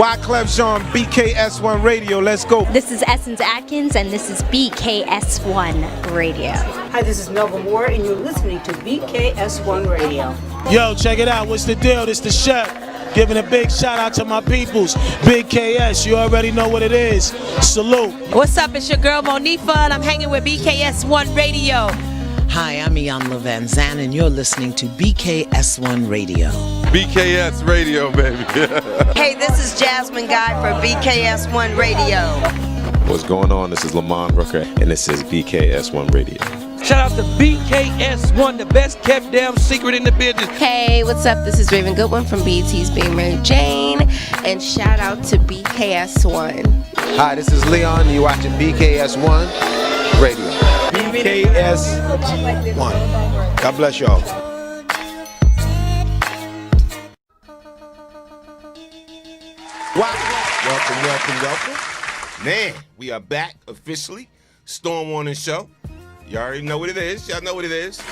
Wyclef Jean, BKS1 Radio. Let's go. This is Essence Atkins, and this is BKS1 Radio. Hi, this is Nova Moore, and you're listening to BKS1 Radio. Yo, check it out. What's the deal? This the chef. Giving a big shout out to my peoples. Big KS, you already know what it is. Salute. What's up? It's your girl Monifa, and I'm hanging with BKS1 Radio. Hi, I'm Iyanla Vanzant, and you're listening to BKS1 Radio. BKS Radio, baby. Hey, this is Jasmine Guy for BKS1 Radio. What's going on? This is Lamont Rooker, and this is BKS1 Radio. Shout out to BKS1, the best kept damn secret in the business. Hey, what's up? This is Raven Goodwin from BET's Being Mary Jane, and shout out to BKS1. Hi, this is Leon, and you're watching BKS1 Radio. BKS1. God bless y'all. Welcome. Man, we are back officially. Storm Warning Show. You already know what it is. Y'all know what it is. Shout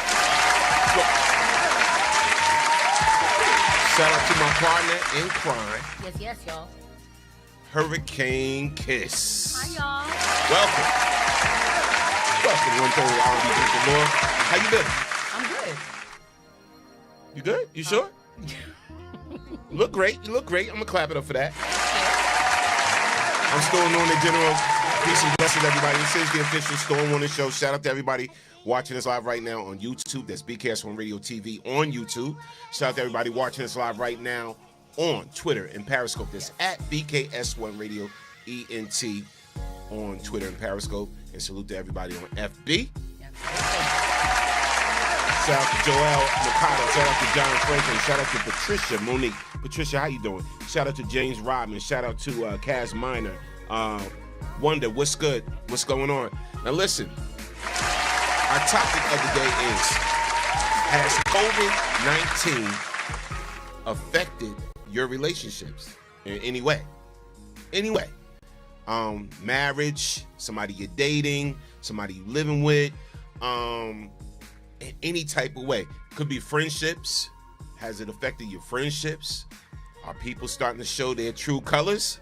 out to my partner in crime. Yes, y'all. Hurricane Kiss. Hi, y'all. Welcome to 130 R&B Drink the Lord. How you been? I'm good. You good? You sure? You look great. I'm going to clap it up for that. I'm Storm Warning General. Peace and blessings, everybody. This is the official Storm Warning Show. Shout out to everybody watching us live right now on YouTube. That's BKS1 Radio TV on YouTube. Shout out to everybody watching us live right now on Twitter and Periscope. That's at BKS1 Radio ENT on Twitter and Periscope. And salute to everybody on FB. Shout out to Joel Mercado. Shout out to John Franklin. Shout out to Patricia Monique. Patricia, how you doing? Shout out to James Rodman. Shout out to Kaz Minor. Wonder, what's good? What's going on? Now listen, our topic of the day is, has COVID-19 affected your relationships in any way? Any way. Marriage, somebody you're dating, somebody you're living with, in any type of way. Could be friendships. Has it affected your friendships? Are people starting to show their true colors?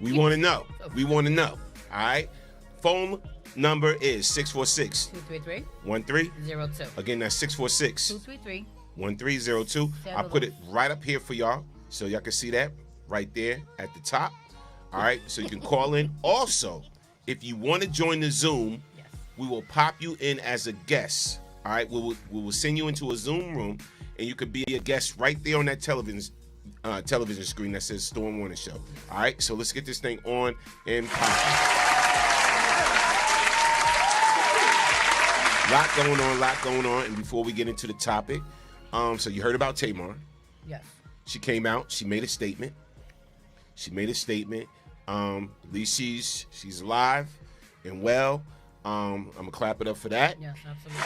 We want to know. All right? Phone number is 646-233-1302. Again, that's 646-233-1302. I put it right up here for y'all, so y'all can see that right there at the top. All right? So you can call in. Also, if you want to join the Zoom, we will pop you in as a guest. All right? We will send you into a Zoom room, and you could be a guest right there on that television screen that says Storm Warning Show. All right, so let's get this thing on and popping. Lot going on. And before we get into the topic, so you heard about Tamar. Yes. She came out. She made a statement. At least she's alive and well. I'm gonna clap it up for that. Yes, absolutely.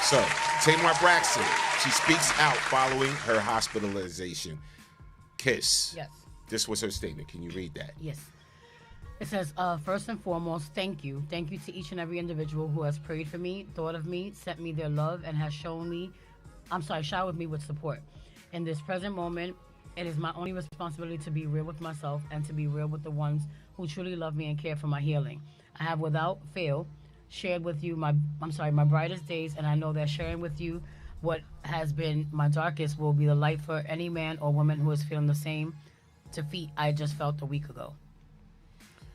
So Tamar Braxton. She speaks out following her hospitalization. Kiss. Yes. This was her statement. Can you read that? Yes. It says, first and foremost, thank you. Thank you to each and every individual who has prayed for me, thought of me, sent me their love, and has showered me with support. In this present moment, It is my only responsibility to be real with myself and to be real with the ones who truly love me and care for my healing. I have without fail shared with you my brightest days, and I know that sharing with you what has been my darkest will be the light for any man or woman who is feeling the same defeat I just felt a week ago.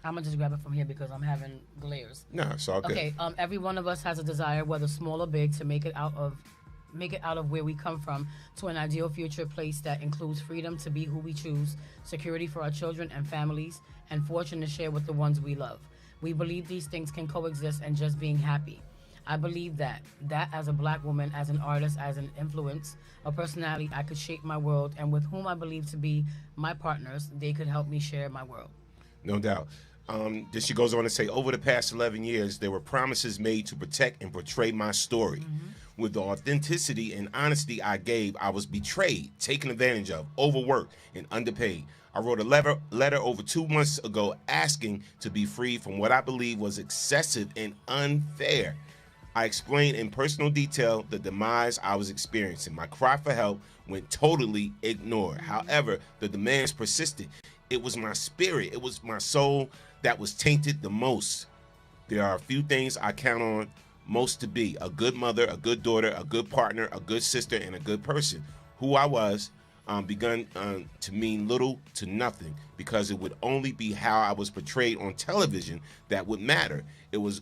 I'm gonna just grab it from here because I'm having glares. No, it's all good. Okay, every one of us has a desire, whether small or big, to make it out of where we come from to an ideal future place that includes freedom to be who we choose, security for our children and families, and fortune to share with the ones we love. We believe these things can coexist and just being happy. I believe that as a black woman, as an artist, as an influence, a personality, I could shape my world, and with whom I believe to be my partners, they could help me share my world. No doubt. Then she goes on to say, over the past 11 years, there were promises made to protect and portray my story. With the authenticity and honesty I gave, I was betrayed, taken advantage of, overworked, and underpaid. I wrote a letter over 2 months ago asking to be freed from what I believe was excessive and unfair. I explained in personal detail the demise I was experiencing. My cry for help went totally ignored. However, the demands persisted. It was my spirit, it was my soul that was tainted the most. There are a few things I count on most to be: a good mother, a good daughter, a good partner, a good sister, and a good person. Who I was begun to mean little to nothing, because it would only be how I was portrayed on television that would matter. It was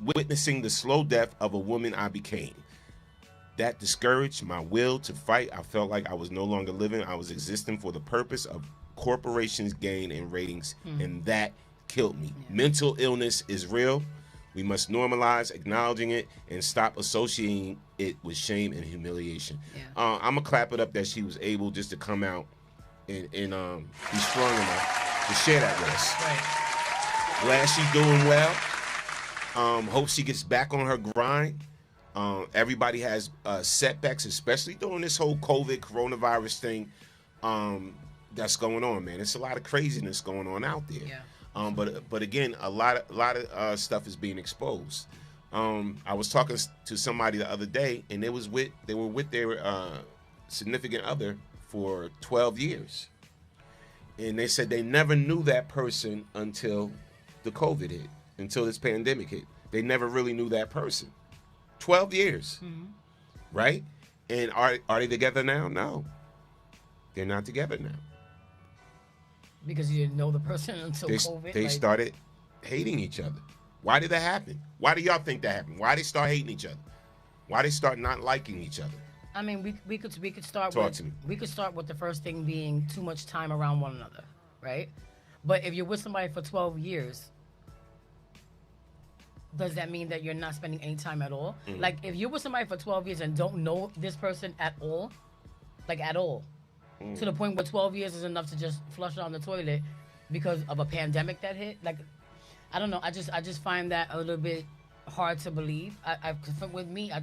witnessing the slow death of a woman I became. That discouraged my will to fight. I felt like I was no longer living. I was existing for the purpose of corporations' gain and ratings, and that killed me. Mental illness is real. We must normalize acknowledging it and stop associating it with shame and humiliation. I'm gonna clap it up that she was able just to come out and be strong enough to share that with us. Glad she's doing well. Hope she gets back on her grind. Everybody has setbacks, especially during this whole COVID coronavirus thing that's going on, man. It's a lot of craziness going on out there. But again, a lot of stuff is being exposed. I was talking to somebody the other day, and they were with their significant other for 12 years, and they said they never knew that person until the COVID hit, until this pandemic hit. They never really knew that person. 12 years, right? And are they together now? No, they're not together now. Because you didn't know the person until COVID. They started hating each other. Why did that happen? Why do y'all think that happened? Why they start hating each other? Why they start not liking each other? I mean, we could start. Talk to me. We could start with the first thing being too much time around one another, right? But if you're with somebody for 12 years, does that mean that you're not spending any time at all? Like, if you're with somebody for 12 years and don't know this person at all, like at all, to the point where 12 years is enough to just flush down the toilet because of a pandemic that hit. Like, I don't know. I just find that a little bit hard to believe. With me, I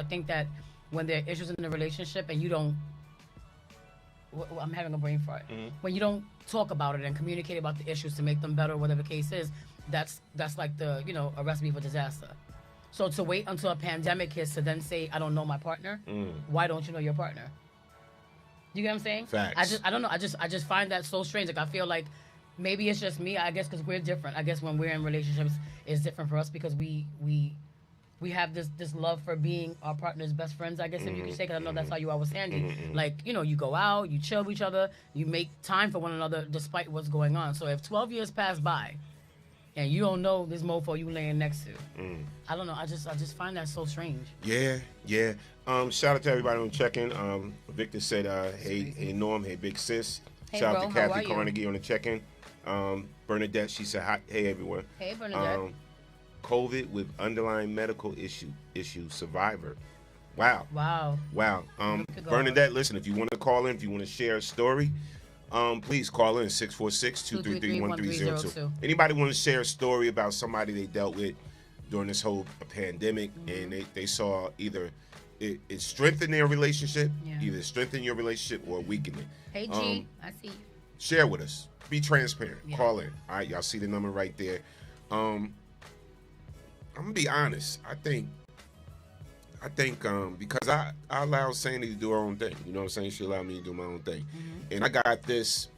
think that when there are issues in the relationship and you don't, I'm having a brain fart. When you don't talk about it and communicate about the issues to make them better, whatever the case is, that's like a recipe for disaster. So to wait until a pandemic hits to then say, I don't know my partner, why don't you know your partner? You get what I'm saying? Facts. I don't know. I just find that so strange. Like, I feel like maybe it's just me. I guess because we're different. I guess when we're in relationships, it's different for us because we have this love for being our partner's best friends. I guess if you could say, because I know that's how you always handle. Like, you go out, you chill with each other, you make time for one another despite what's going on. So if 12 years pass by, and you don't know this mofo you laying next to, I don't know. I just find that so strange. Yeah. Shout out to everybody on check-in. Victor said, hey Norm, hey big sis. Hey, Shout bro, out to how Kathy are you? Carnegie on the check-in. Bernadette, she said, hi, hey everyone. Hey, Bernadette. COVID with underlying medical issue survivor. Wow. Bernadette, listen, if you want to call in, if you want to share a story, please call in 646-233-1302. Anybody want to share a story about somebody they dealt with during this whole pandemic, and they saw either it strengthened their relationship, either strengthen your relationship or weaken it. Hey, G, I see you. Share with us. Be transparent. Call in. All right, y'all see the number right there. I'm gonna be honest. I think I think because I allow Sandy to do her own thing. You know what I'm saying? She allowed me to do my own thing. And I got this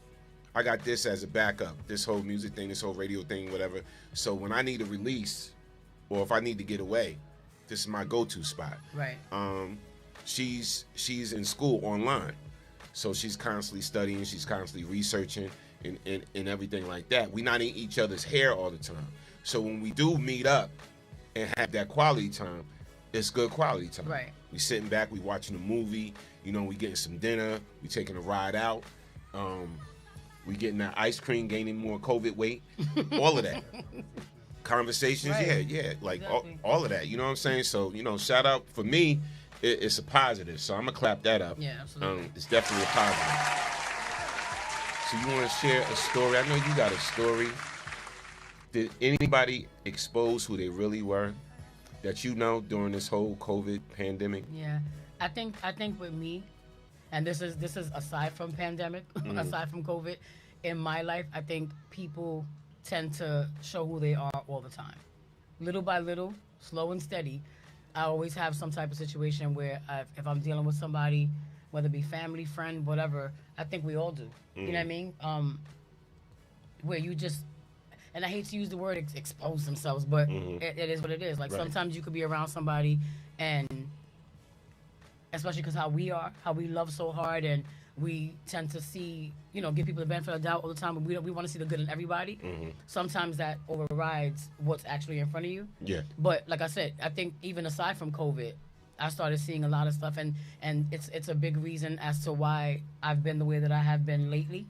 as a backup, this whole music thing, this whole radio thing, whatever. So when I need a release or if I need to get away, this is my go-to spot. Right. She's in school online. So she's constantly studying, she's constantly researching and everything like that. We're not in each other's hair all the time. So when we do meet up and have that quality time, it's good quality time. Right. We sitting back, we watching a movie, you know, we getting some dinner, we taking a ride out, we getting that ice cream, gaining more COVID weight, all of that. Conversations, Right. yeah, like Exactly. all of that, you know what I'm saying? So, you know, shout out for me, it's a positive. So I'm gonna clap that up. Yeah, absolutely. It's definitely a positive. So you want to share a story? I know you got a story. Did anybody expose who they really were that you know during this whole COVID pandemic? Yeah, I think with me, and this is aside from pandemic, aside from COVID, in my life, I think people tend to show who they are all the time, little by little, slow and steady. I always have some type of situation where if I'm dealing with somebody, whether it be family, friend, whatever, I think we all do. You know what I mean? Where you just, and I hate to use the word expose themselves, but it is what it is. Like sometimes you could be around somebody, and especially because how we love so hard, and we tend to see, you know, give people the benefit of the doubt all the time, but we want to see the good in everybody. Sometimes that overrides what's actually in front of you. Yeah. But like I said, I think even aside from COVID, I started seeing a lot of stuff, and it's a big reason as to why I've been the way that I have been lately.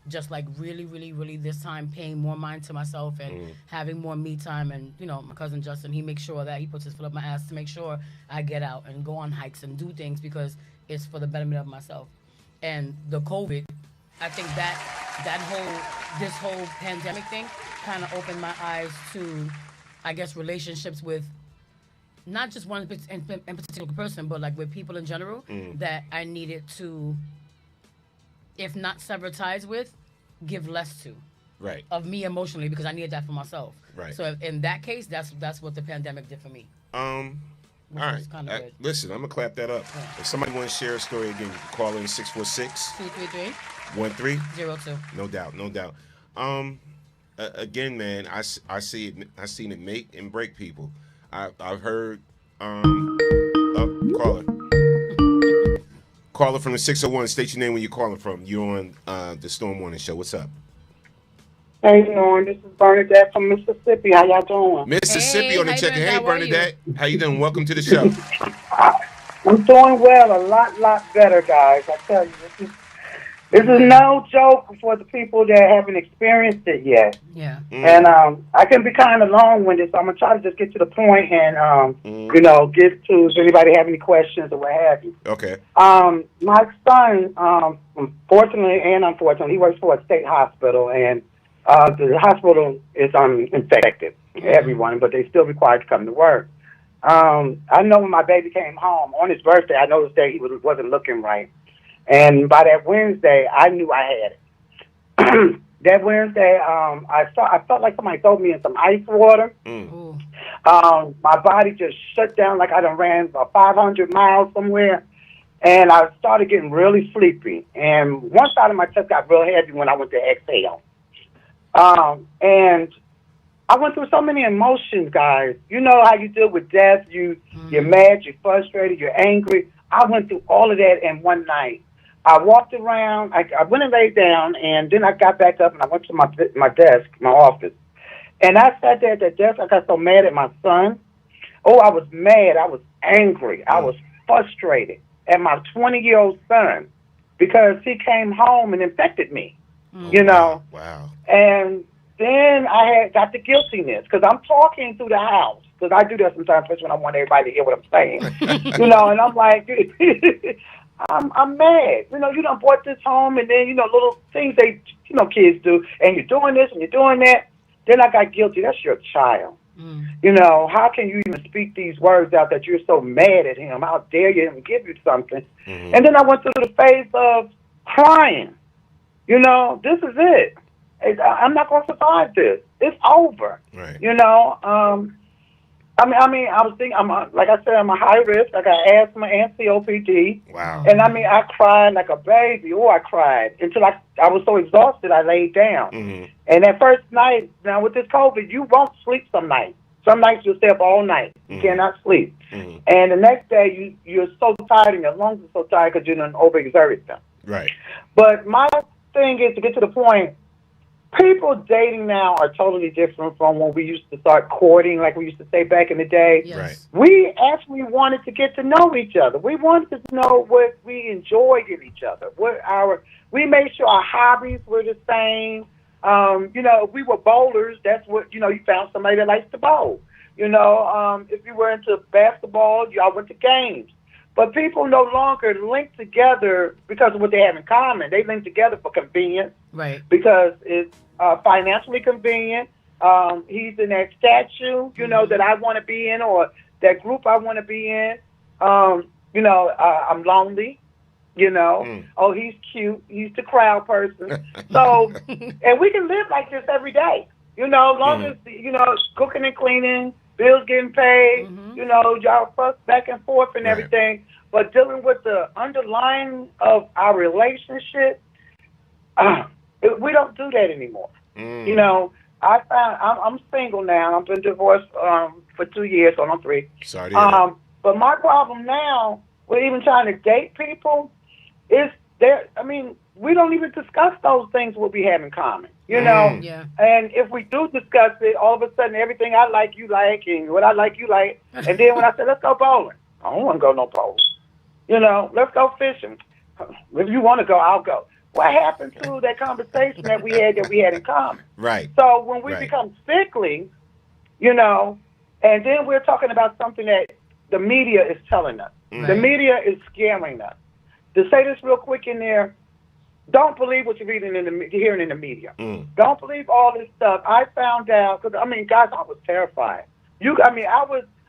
Just like really, really, really this time paying more mind to myself and having more me time. And, you know, my cousin Justin, he makes sure that he puts his foot up my ass to make sure I get out and go on hikes and do things because it's for the betterment of myself. And the COVID, I think this whole pandemic thing kind of opened my eyes to, I guess, relationships with not just one in particular person, but like with people in general that I needed to, if not sever ties with, give less to. Right. Of me emotionally, because I needed that for myself. Right. So in that case, that's what the pandemic did for me. All right. Listen, I'm going to clap that up. If somebody wants to share a story again, you can call in 646-233-1302. No doubt. Again, man, I seen it make and break people. I've heard caller from the 601. State your name when you're calling from. You're on the Storm Morning Show. What's up? How you doing? This is Bernadette from Mississippi. How y'all doing? Mississippi on the check. Hey, Bernadette. How you doing? Welcome to the show. I'm doing well. A lot better, guys. I tell you, this is no joke for the people that haven't experienced it yet. Yeah. And I can be kind of long-winded, so I'm gonna try to just get to the point and you know, get to if anybody have any questions or what have you. Okay. My son, fortunately and unfortunately, he works for a state hospital, and the hospital is infected, everyone, but they still required to come to work. I know when my baby came home on his birthday, I noticed that he wasn't looking right. And by that Wednesday, I knew I had it. That Wednesday, I felt like somebody threw me in some ice water. My body just shut down like I done ran about 500 miles somewhere. And I started getting really sleepy. And one side of my chest got real heavy when I went to exhale. And I went through so many emotions, guys. You know how you deal with death. You're mad, you're frustrated, you're angry. I went through all of that in one night. I walked around, I went and laid down, and then I got back up and I went to my desk, my office. And I sat there at the desk. I got so mad at my son. Oh, I was mad. I was angry. I was frustrated at my 20-year-old son because he came home and infected me, you know. Wow. And then I got the guiltiness because I'm talking through the house because I do that sometimes, especially when I want everybody to hear what I'm saying, you know. And I'm like, I'm mad. You know, you done brought this home, and then, you know, little things they, you know, kids do, and you're doing this and you're doing that. Then I got guilty. That's your child. You know, how can you even speak these words out that you're so mad at him? How dare you even give you something? And then I went through the phase of crying. You know, this is it. I'm not going to survive this. It's over. Right. You know, I was thinking, like I said, I'm a high risk. I got asthma and COPD. Wow. And I cried like a baby. Oh, I cried until I was so exhausted I laid down. Mm-hmm. And that first night, now with this COVID, you won't sleep some nights. Some nights you'll stay up all night. You cannot sleep. Mm-hmm. And the next day, you're so tired and your lungs are so tired because you done overexerted them. Right. But my thing is to get to the point, people dating now are totally different from when we used to start courting, like we used to say back in the day. Yes. Right. We actually wanted to get to know each other. We wanted to know what we enjoyed in each other. We made sure our hobbies were the same. If we were bowlers, that's what, you found somebody that likes to bowl. If you were into basketball, y'all went to games. But people no longer link together because of what they have in common. They link together for convenience. Right. Because it's financially convenient. He's in that statue, that I want to be in, or that group I want to be in. I'm lonely. Oh, he's cute. He's the crowd person. So, and we can live like this every day. As long as cooking and cleaning, bills getting paid. Y'all fuss back and forth and everything. But dealing with the underlying of our relationship, we don't do that anymore. I found I'm single now. I've been divorced for 2 years, so I'm 3. Sorry to hear that. But my problem now with even trying to date people is we don't even discuss those things what we have in common. Yeah. And if we do discuss it, all of a sudden everything I like you like, and what I like you like, and then when I say let's go bowling, I don't want to go no bowling. Let's go fishing. If you want to go, I'll go. What happened to that conversation that we had in common? Right. So when we become sickly, and then we're talking about something that the media is telling us. The media is scaring us. To say this real quick in there, don't believe what you're hearing in the media. Don't believe all this stuff. I found out, guys, I was terrified.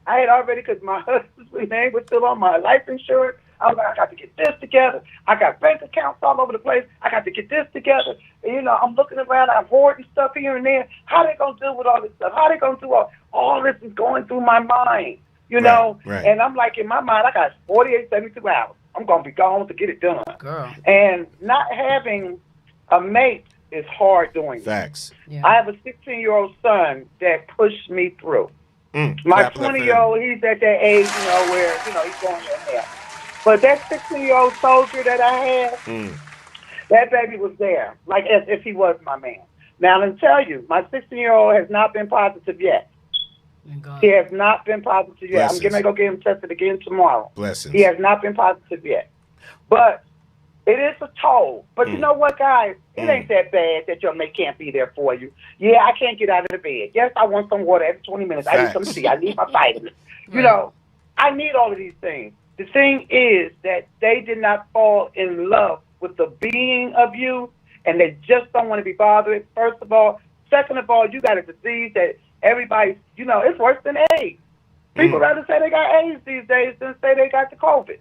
I had already, because my husband's name was still on my life insurance. I was like, I got to get this together. I got bank accounts all over the place. I got to get this together. And, I'm looking around. I'm hoarding stuff here and there. How they going to deal with all this stuff? How they going to do all this is going through my mind, Right. And I'm like, in my mind, I got 48, 72 hours. I'm going to be gone to get it done. Girl. And not having a mate is hard doing that. Facts. Yeah. I have a 16-year-old son that pushed me through. My 20-year-old, he's at that age, where, he's going there. But that 16-year-old soldier that I had, that baby was there, like as if he was my man. Now, let me tell you, my 16-year-old has not been positive yet. He has not been positive yet. Blessings. I'm getting ready to go get him tested again tomorrow. Blessings. He has not been positive yet. But it is a toll. But you know what, guys? It ain't that bad that your mate can't be there for you. Yeah, I can't get out of the bed. Yes, I want some water every 20 minutes. I need some tea. I need my vitamins. I need all of these things. The thing is that they did not fall in love with the being of you, and they just don't want to be bothered, first of all. Second of all, you got a disease that everybody, it's worse than AIDS. People rather say they got AIDS these days than say they got the COVID.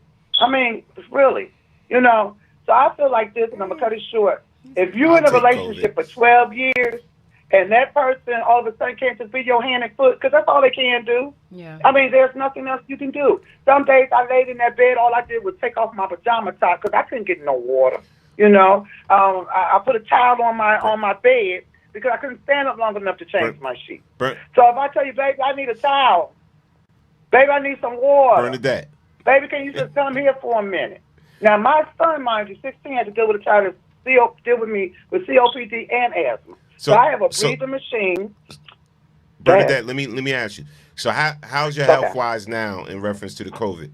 Really, So I feel like this, and I'm going to cut it short. If you're in a relationship for 12 years, and that person all of a sudden can't just be your hand and foot, because that's all they can do. Yeah. There's nothing else you can do. Some days I laid in that bed, all I did was take off my pajama top because I couldn't get no water. I put a towel on my bed because I couldn't stand up long enough to change my sheet. So if I tell you, baby, I need a towel. Baby, I need some water. Bernadette. Baby, can you just come here for a minute? Now, my son, mind you, 16, had to deal with a child that deal with me with COPD and asthma. So I have a breathing machine. Bernadette, let me ask you. So how's your health wise now in reference to the COVID?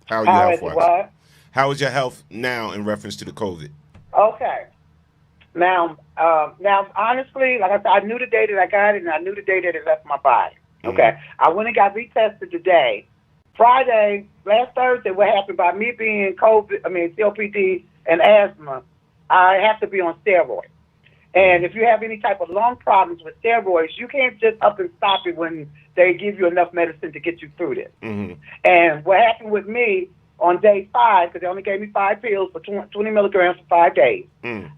How are you health wise? How is your health now in reference to the COVID? Okay. Now, honestly, like I said, I knew the day that I got it, and I knew the day that it left my body. Okay. I went and got retested today. Friday, last Thursday, what happened by me being COPD and asthma, I have to be on steroids. And if you have any type of lung problems with steroids, you can't just up and stop it when they give you enough medicine to get you through this. And what happened with me on day 5, because they only gave me 5 pills for 20 milligrams for 5 days.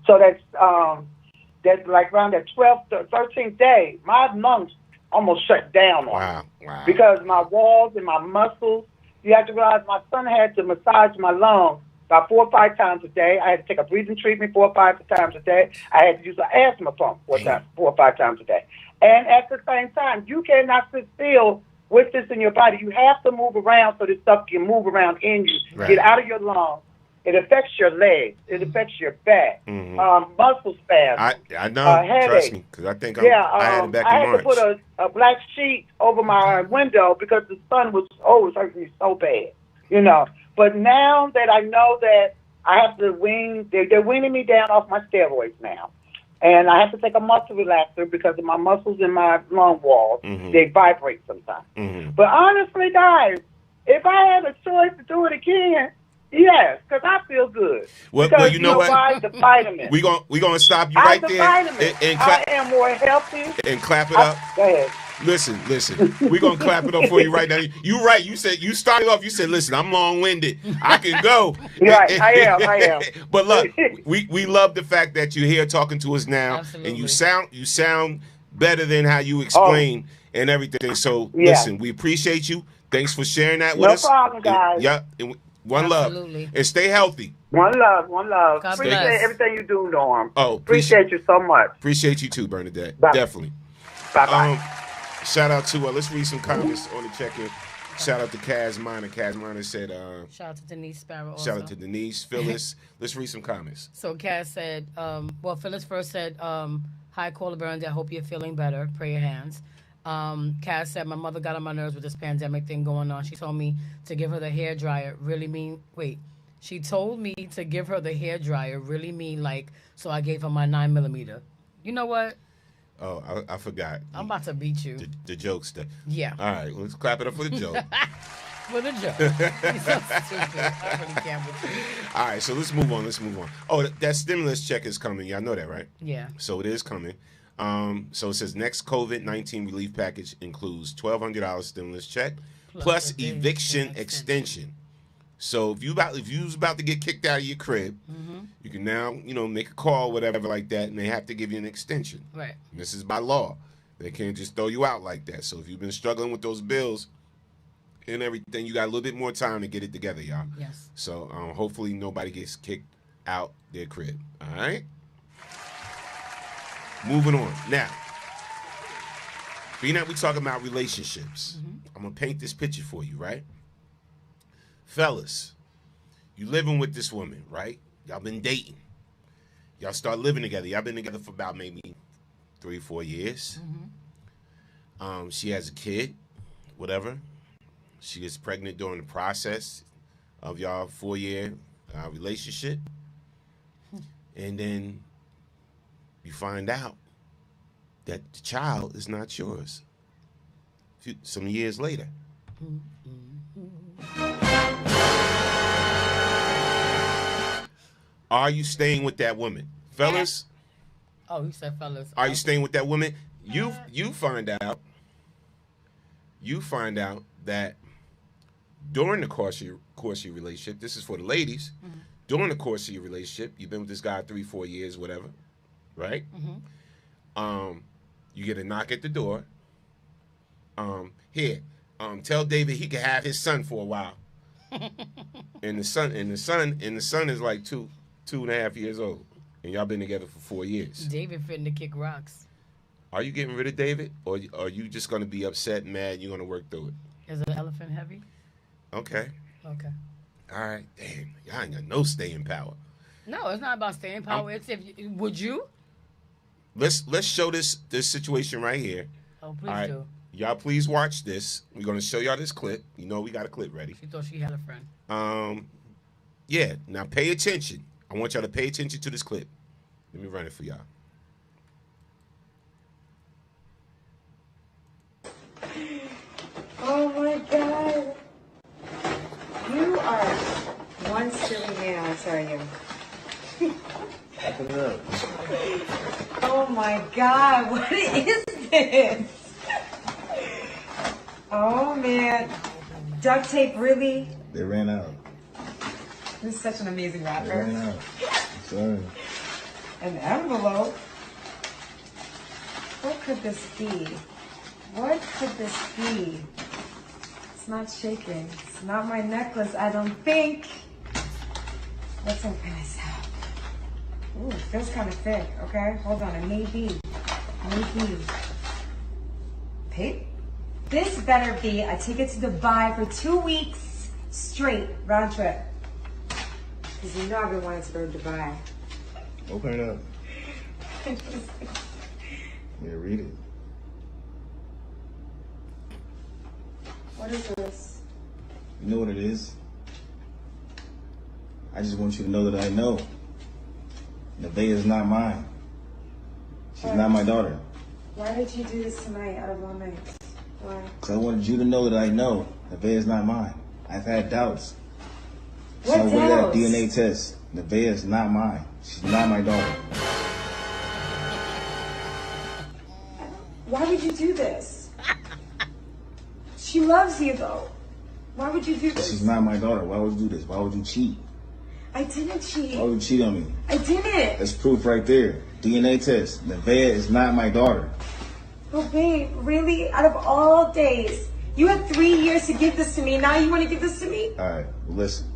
So that's like around that 12th or 13th day, my lungs, almost shut down on me. Wow. Because my walls and my muscles, you have to realize my son had to massage my lungs about 4 or 5 times a day. I had to take a breathing treatment 4 or 5 times a day. I had to use an asthma pump 4 or 5 times a day. And at the same time, you cannot sit still with this in your body. You have to move around so this stuff can move around in you, get out of your lungs. It affects your legs. It affects your back, muscle spasms. I know. Headache. Trust me, because I think I had it back I in had March. to put a black sheet over my window because the sun was hurting me so bad, you know. But now that I know that I have to they're weaning me down off my steroids now. And I have to take a muscle relaxer because of my muscles in my lung walls. They vibrate sometimes. But honestly, guys, if I had a choice to do it again, yes, because I feel good. Well, because you know what? Why? The vitamins. We're gonna stop you right there. And I am more healthy. And clap it up. Go ahead. Listen. We're going to clap it up for you right now. You're right. You said, you started off, you said, listen, I'm long-winded. I can go. Right, I am. But look, we love the fact that you're here talking to us now. Absolutely. And you sound better than how you explain and everything. So, listen, we appreciate you. Thanks for sharing that with us. No problem, guys. And one love. And stay healthy. One love. God Appreciate bless. everything you do, Norm. Oh, appreciate you so much. Appreciate you too, Bernadette. Bye. Definitely. Bye-bye. Shout out to, let's read some comments on the check-in. Shout out to Kaz Minor. Kaz Minor said, shout out to Denise Sparrow also. Shout out to Denise, Phyllis. Let's read some comments. So Kaz said, Phyllis first said, hi, Caller Bernadette, I hope you're feeling better. Pray your hands. Kaz said, my mother got on my nerves with this pandemic thing going on. She told me to give her the hairdryer. She told me to give her the hairdryer, so I gave her my 9mm. You know what? Oh, I forgot. I'm about to beat you. The joke stuff. Yeah. All right, let's clap it up for the joke. For the joke. You're so stupid. I really can't with you. All right, so let's move on. Oh, that stimulus check is coming. Y'all know that, right? Yeah. So it is coming. So it says next COVID-19 relief package includes $1,200 stimulus check plus eviction extension. So if you was about to get kicked out of your crib, you can now, make a call, whatever like that, and they have to give you an extension. Right. And this is by law. They can't just throw you out like that. So if you've been struggling with those bills and everything, you got a little bit more time to get it together, y'all. Yes. So hopefully nobody gets kicked out their crib. All right? Moving on. Now, being that we talking about relationships, I'm going to paint this picture for you, right? Fellas, you living with this woman, right? Y'all been dating. Y'all start living together. Y'all been together for about maybe 3 or 4 years. She has a kid, whatever. She gets pregnant during the process of y'all 4-year relationship. And then you find out that the child is not yours some years later. Are you staying with that woman? Fellas? Oh, you said fellas. Are you staying with that woman? You find out that during the course of your relationship, this is for the ladies, during the course of your relationship, you've been with this guy 3, 4 years, whatever, right? You get a knock at the door. Tell David he can have his son for a while. and the son is like 2.5 years old, and y'all been together for 4 years. David fitting to kick rocks. Are you getting rid of David, or are you just going to be upset and mad and you're going to work through it? Is an elephant heavy? Okay. Okay. All right. Damn, y'all ain't got no staying power. No, it's not about staying power. It's would you? Let's show this situation right here. Oh, please do. Y'all please watch this. We're going to show y'all this clip. You know we got a clip ready. She thought she had a friend. Yeah. Now pay attention. I want y'all to pay attention to this clip. Let me run it for y'all. Oh my God. You are one silly man, I tell you. Oh my God, what is this? Oh man. Duct tape, really? They ran out. This is such an amazing rapper. They ran out. Sorry. An envelope? What could this be? What could this be? It's not shaking. It's not my necklace, I don't think. Let's open this up. Ooh, it feels kind of thick, okay? Hold on, it may be. This better be a ticket to Dubai for 2 weeks straight, round trip. Because you know I've been wanting to go to Dubai. Open it up. Yeah, read it. What is this? You know what it is? I just want you to know that I know. Nevaeh is not mine. She's not my daughter. Why did you do this tonight out of all nights? Why? Because I wanted you to know that I know Nevaeh is not mine. I've had doubts. What So with that doubts? DNA test, Nevaeh is not mine. She's not my daughter. Why would you do this? She loves you though. Why would you do this? She's not my daughter. Why would you do this? Why would you cheat? I didn't cheat. Why would you cheat on me? I didn't. That's proof right there. DNA test. Nevaeh is not my daughter. Oh, babe, really? Out of all days, you had 3 years to give this to me. Now you want to give this to me? All right, well, listen.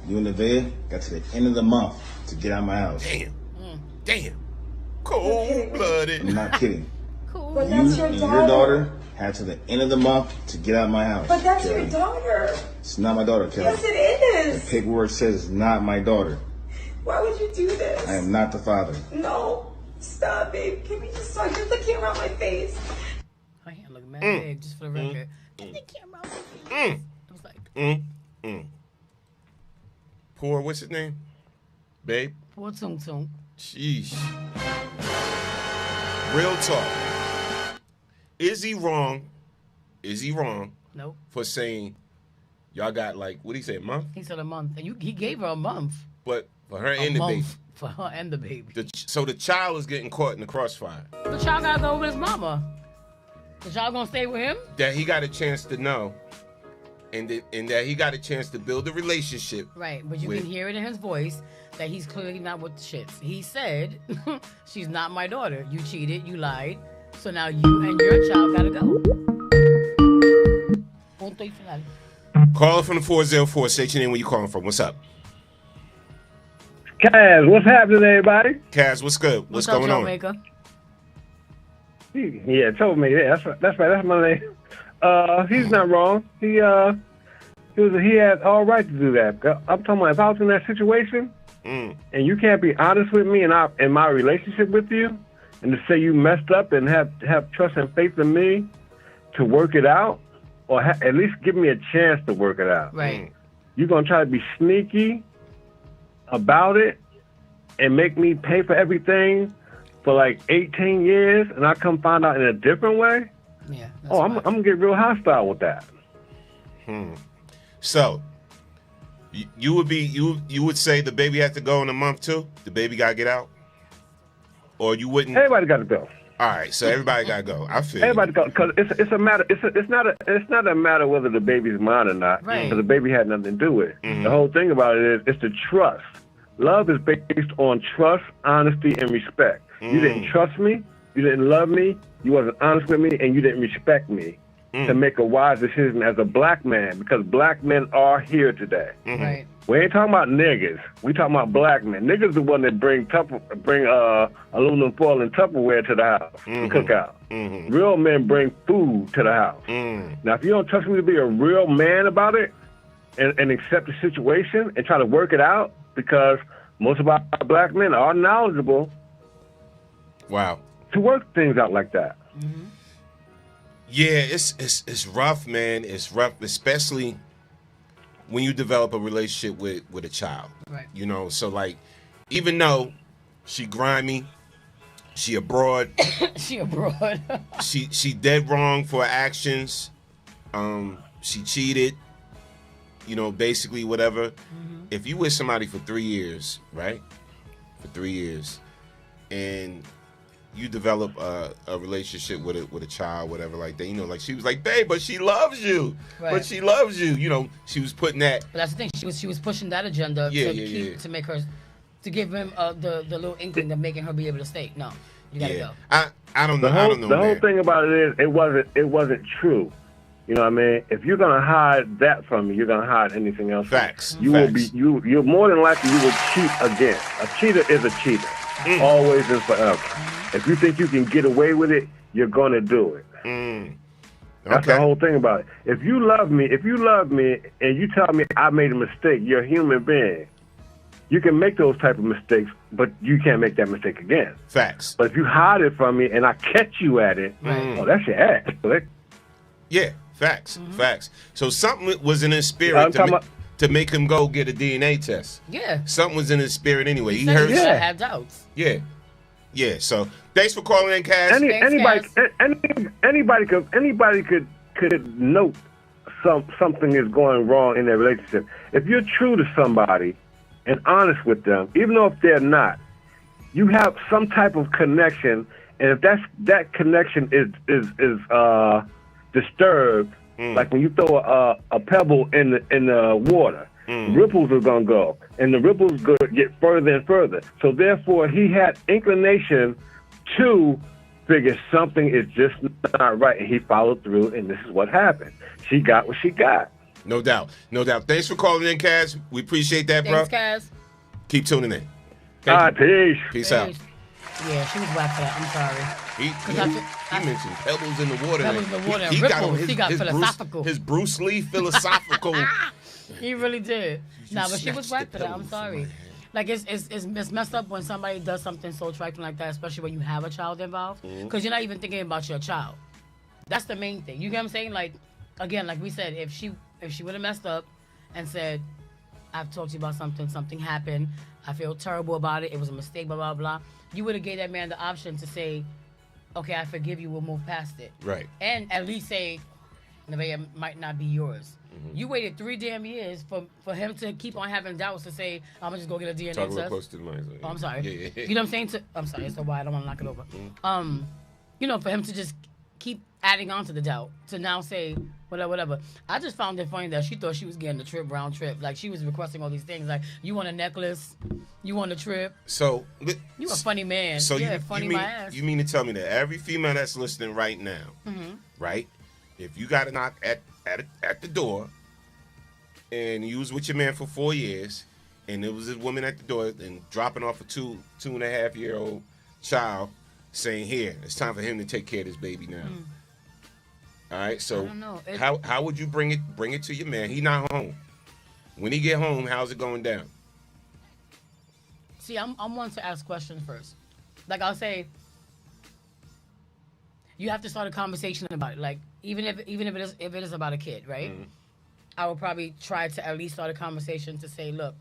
You and Nevaeh got to the end of the month to get out of my house. Damn. Cold-blooded. I'm not kidding. But You that's your and daughter. your daughter had to the end of the month to get out of my house. But that's Kelly. your daughter. It's not my daughter, Kelly. Yes, it The is. paperwork says it's not my daughter. Why would you do this? I am not the father. No. Stop, babe. Can we just talk? Get the camera on my face. My hand look mad big, just for the record. Get the camera on my face. I was like, Poor, what's his name? Babe? poor Tung Tung. Sheesh. Real talk. Is he wrong? Nope. For saying y'all got like, what did he say, a month? He said a month, and he gave her a month. But for her and the baby. For her and the baby. So the child is getting caught in the crossfire. The child gotta go with his mama. The child gonna stay with him? That he got a chance to know. And that he got a chance to build a relationship. Right, but you can hear it in his voice that he's clearly not with the shits. He said, she's not my daughter. You cheated, you lied. So now you and your child gotta go. Caller from the 404. State your name, where you calling from. What's up? Kaz, what's happening, everybody? Kaz, what's good? What's going on? Yeah, told me. Yeah, that's right. That's my name. He's not wrong. He had all right to do that. I'm talking about if I was in that situation and you can't be honest with me in my relationship with you, and to say you messed up and have trust and faith in me to work it out, or at least give me a chance to work it out. Right. You're gonna try to be sneaky about it and make me pay for everything for like 18 years, and I come find out in a different way. Yeah. I'm gonna get real hostile with that. So you would say the baby has to go in a month too? The baby gotta get out? Or you wouldn't? Everybody got to go. All right, so everybody gotta go. I feel Everybody go, because it's a matter. It's not a matter whether the baby's mine or not. Right. Because the baby had nothing to do with it. The whole thing about it is it's the trust. Love is based on trust, honesty, and respect. You didn't trust me. You didn't love me. You wasn't honest with me, and you didn't respect me to make a wise decision as a black man, because black men are here today. Right. We ain't talking about niggas. We talking about black men. Niggas the one that bring aluminum foil and Tupperware to the house to cook out. Real men bring food to the house. Now, if you don't trust me to be a real man about it and accept the situation and try to work it out, because most of our black men are knowledgeable. Wow. To work things out like that. Yeah, it's rough, man. It's rough, especially when you develop a relationship with a child. Right. You know, so like, even though she grimy, she abroad. She abroad. she dead wrong for her actions. She cheated. You know, basically whatever. If you with somebody for 3 years, right? For 3 years, and you develop a relationship with a child, whatever like that. You know, like she was like, babe, but she loves you. Right. But she loves you. You know, she was putting that. But that's the thing. She was pushing that agenda Yeah, to yeah, keep yeah. to make her to give him the little inkling of making her be able to stay. No. You gotta go. I don't know. I don't know. The whole thing about it is it wasn't true. You know what I mean? If you're gonna hide that from me, you're gonna hide anything else. Facts. You will be. You're more than likely you will cheat again. A cheater is a cheater, always and forever. If you think you can get away with it, you're gonna do it. That's the whole thing about it. If you love me, and you tell me I made a mistake, you're a human being. You can make those type of mistakes, but you can't make that mistake again. Facts. But if you hide it from me and I catch you at it, oh, that's your ass. Yeah, facts, facts. So something was in his spirit to make him go get a DNA test. Yeah. Something was in his spirit anyway. He said heard. He had doubts. Yeah. Yeah. So thanks for calling in, Cass. Anybody could note something is going wrong in their relationship. If you're true to somebody and honest with them, even though if they're not, you have some type of connection, and if that connection is disturbed, like when you throw a pebble in the water, ripples are gonna go, and the ripples get further and further. So therefore, he had inclination to figure something is just not right, and he followed through, and this is what happened. She got what she got. No doubt. No doubt. Thanks for calling in, Kaz. We appreciate that, bro. Thanks, Kaz. Keep tuning in. All right, peace. Peace out. Yeah, she was whack for that. I'm sorry. He mentioned pebbles in the water. Pebbles in the water and ripples. He got philosophical. His Bruce Lee philosophical. He really did. Nah, but she was whack for that. I'm sorry. Like, it's messed up when somebody does something so trifling like that, especially when you have a child involved, because you're not even thinking about your child. That's the main thing. You get what I'm saying? Like, again, like we said, if she would have messed up and said, I've talked to you about something happened, I feel terrible about it, it was a mistake, blah, blah, blah, you would have gave that man the option to say, okay, I forgive you, we'll move past it. Right. And at least say, Nevaeh might not be yours. You waited 3 damn years for him to keep on having doubts to say, I'm going to just go get a DNA Talk test. real close to the mic. Oh, I'm sorry. Yeah. You know what I'm saying? I'm sorry, so why I don't want to knock it over. You know, for him to just keep adding on to the doubt, to now say, whatever. I just found it funny that she thought she was getting the round trip. Like, she was requesting all these things. Like, you want a necklace? You want a trip? So, you a funny man. So yeah, funny my ass. You mean to tell me that every female that's listening right now, right? If you got to knock at the door, and you was with your man for 4 years, and there was this woman at the door and dropping off a 2.5-year-old child, saying, "Here, it's time for him to take care of this baby now." All right, so I don't know. How would you bring it to your man? He not home. When he get home, how's it going down? See, I'm one to ask questions first. Like, I'll say, you have to start a conversation about it. Like, even if it is about a kid, right? I would probably try to at least start a conversation to say, look,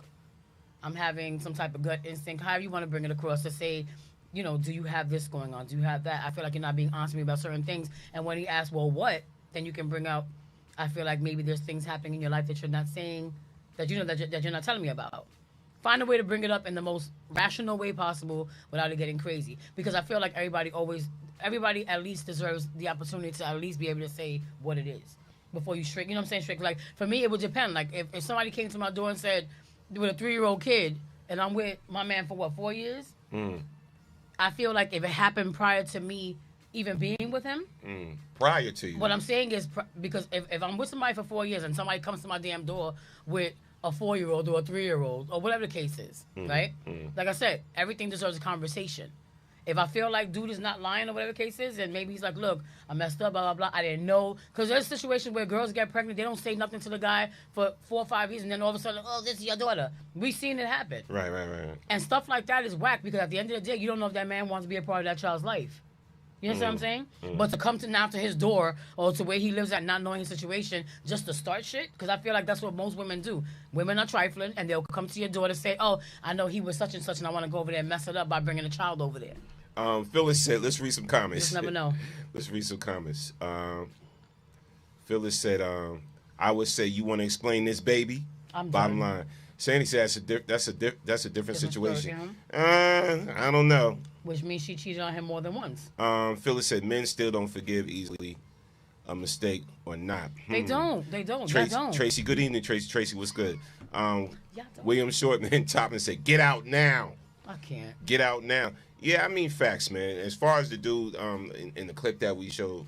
I'm having some type of gut instinct. However you want to bring it across, to say, you know, do you have this going on? Do you have that? I feel like you're not being honest with me about certain things. And when he asks, well, what? Then you can bring out, I feel like maybe there's things happening in your life that you're not saying, that you know, that you're not telling me about. Find a way to bring it up in the most rational way possible without it getting crazy. Because I feel like everybody at least deserves the opportunity to at least be able to say what it is before you shrink. You know what I'm saying? Shrink. Like, for me, it would depend. Like, if somebody came to my door and said, with a 3-year-old kid, and I'm with my man for, 4 years? I feel like if it happened prior to me even being with him. Prior to you. What I'm saying is, because if I'm with somebody for 4 years and somebody comes to my damn door with a 4-year-old or a 3-year-old or whatever the case is, right? Like I said, everything deserves a conversation. If I feel like dude is not lying or whatever the case is, and maybe he's like, look, I messed up, blah, blah, blah, I didn't know. Because there's situations where girls get pregnant, they don't say nothing to the guy for 4 or 5 years, and then all of a sudden, oh, this is your daughter. We've seen it happen. Right. And stuff like that is whack, because at the end of the day, you don't know if that man wants to be a part of that child's life. You know what I'm saying? But to come to now to his door or to where he lives at, not knowing his situation, just to start shit, because I feel like that's what most women do. Women are trifling, and they'll come to your door to say, oh, I know he was such and such, and I want to go over there and mess it up by bringing a child over there. Phyllis said, let's read some comments. Just never know. Let's read some comments. Phyllis said, I would say, you want to explain this, baby? Bottom line. Sandy said that's a different situation. I don't know. Which means she cheated on him more than once. Phyllis said men still don't forgive easily a mistake or not. They don't. Tracy, good evening, Tracy. Tracy, what's good? William Shortman Toppin said, get out now. I can't. Get out now. Yeah, I mean facts, man. As far as the dude in the clip that we showed,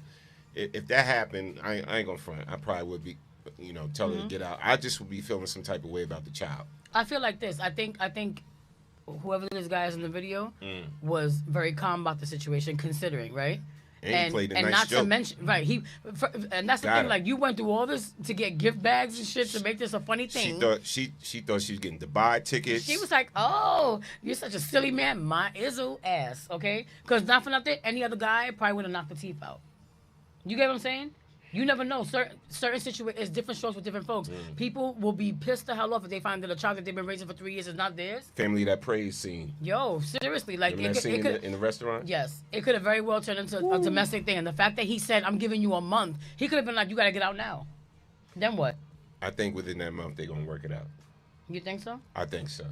if that happened, I ain't gonna front. I probably would be, tell her to get out. I just would be feeling some type of way about the child. I feel like this. I think whoever this guy is in the video was very calm about the situation, considering, right? And he played a nice not joke. to mention, right? And that's the thing. Like, you went through all this to get gift bags and shit to make this a funny thing. She thought she was getting Dubai tickets. She was like, "Oh, you're such a silly man, my Izzo ass." Okay, because not for nothing, any other guy probably would have knocked the teeth out. You get what I'm saying? You never know. Certain situations, it's different strokes with different folks. People will be pissed the hell off if they find that a child that they've been raising for 3 years is not theirs. Family that praise scene. Yo, seriously, like Remember that scene in the restaurant? Yes, it could have very well turned into a domestic thing. And the fact that he said, "I'm giving you a month," he could have been like, "You got to get out now." Then what? I think within that month they're gonna work it out. You think so? I think so.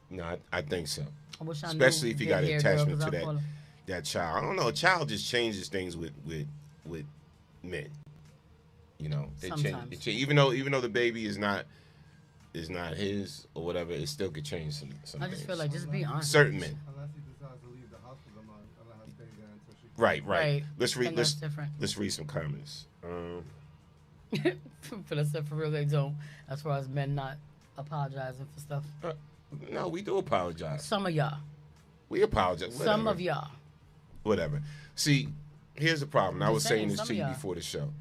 No, I think so. I wish I Especially knew if you got an your hair, girl, attachment 'cause to I follow. that child. I don't know. A child just changes things with men. They change. Sometimes. Even though the baby is not his or whatever, it still could change some I just things. feel like, just be honest. Certain men. Unless he decides to leave the hospital, I'm gonna have to stay there until she. Right. Let's read. And that's different. Let's read some comments. Phyllis said, "For real, they don't." As far as men not apologizing for stuff. No, we do apologize. Some of y'all. We apologize. Some of y'all. Whatever. See, here's the problem. I was saying this to you before the show.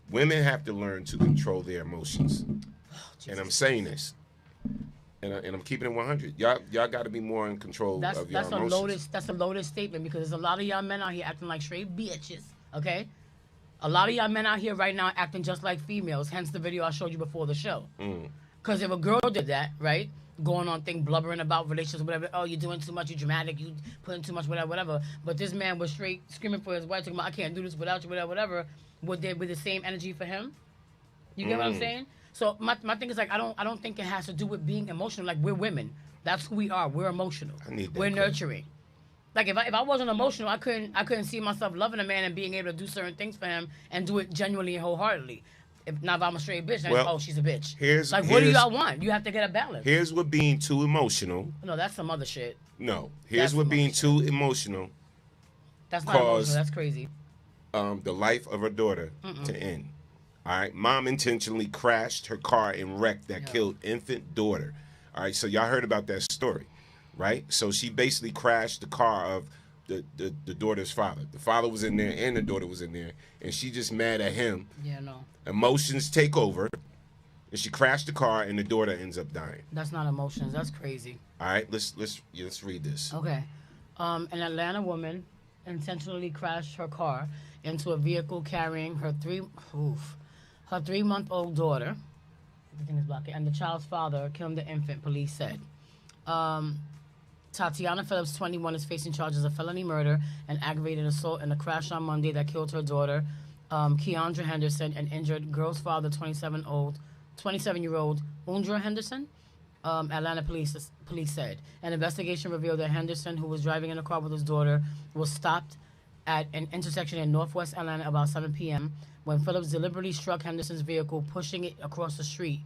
Women have to learn to control their emotions. And I'm saying this. And I'm keeping it 100. Y'all got to be more in control of your emotions. That's a loaded statement, because there's a lot of y'all men out here acting like straight bitches, okay? A lot of y'all men out here right now acting just like females, hence the video I showed you before the show. Because if a girl did that, right, going on thing, blubbering about relationships, whatever, oh, you're doing too much, you're dramatic, you putting too much, whatever. But this man was straight screaming for his wife, talking about, I can't do this without you, whatever. Would they with the same energy for him? You get what I'm saying? So my thing is, like, I don't think it has to do with being emotional. Like, we're women. That's who we are. We're emotional. We're nurturing. Like, if I wasn't emotional, I couldn't see myself loving a man and being able to do certain things for him and do it genuinely and wholeheartedly. If I'm a straight bitch, then she's a bitch. What do y'all want? You have to get a balance. Here's what being too emotional. No, that's some other shit. No. Here's what being too emotional. That's not emotional. That's crazy. The life of her daughter to end. All right. Mom intentionally crashed her car and wrecked that killed infant daughter. All right. So y'all heard about that story, right? So she basically crashed the car of the daughter's father. The father was in there and the daughter was in there, and she just mad at him. Yeah, no. Emotions take over, and she crashed the car, and the daughter ends up dying. That's not emotions. That's crazy. All right, let's read this. Okay. An Atlanta woman intentionally crashed her car into a vehicle carrying her 3-month-old daughter. Everything is blocking. And the child's father killed the infant, police said. Tatiana Phillips, 21, is facing charges of felony murder and aggravated assault in a crash on Monday that killed her daughter, Keandra Henderson, and injured girl's father, 27-year-old Undra Henderson. Atlanta police said. An investigation revealed that Henderson, who was driving in a car with his daughter, was stopped at an intersection in northwest Atlanta about 7 p.m. when Phillips deliberately struck Henderson's vehicle, pushing it across the street.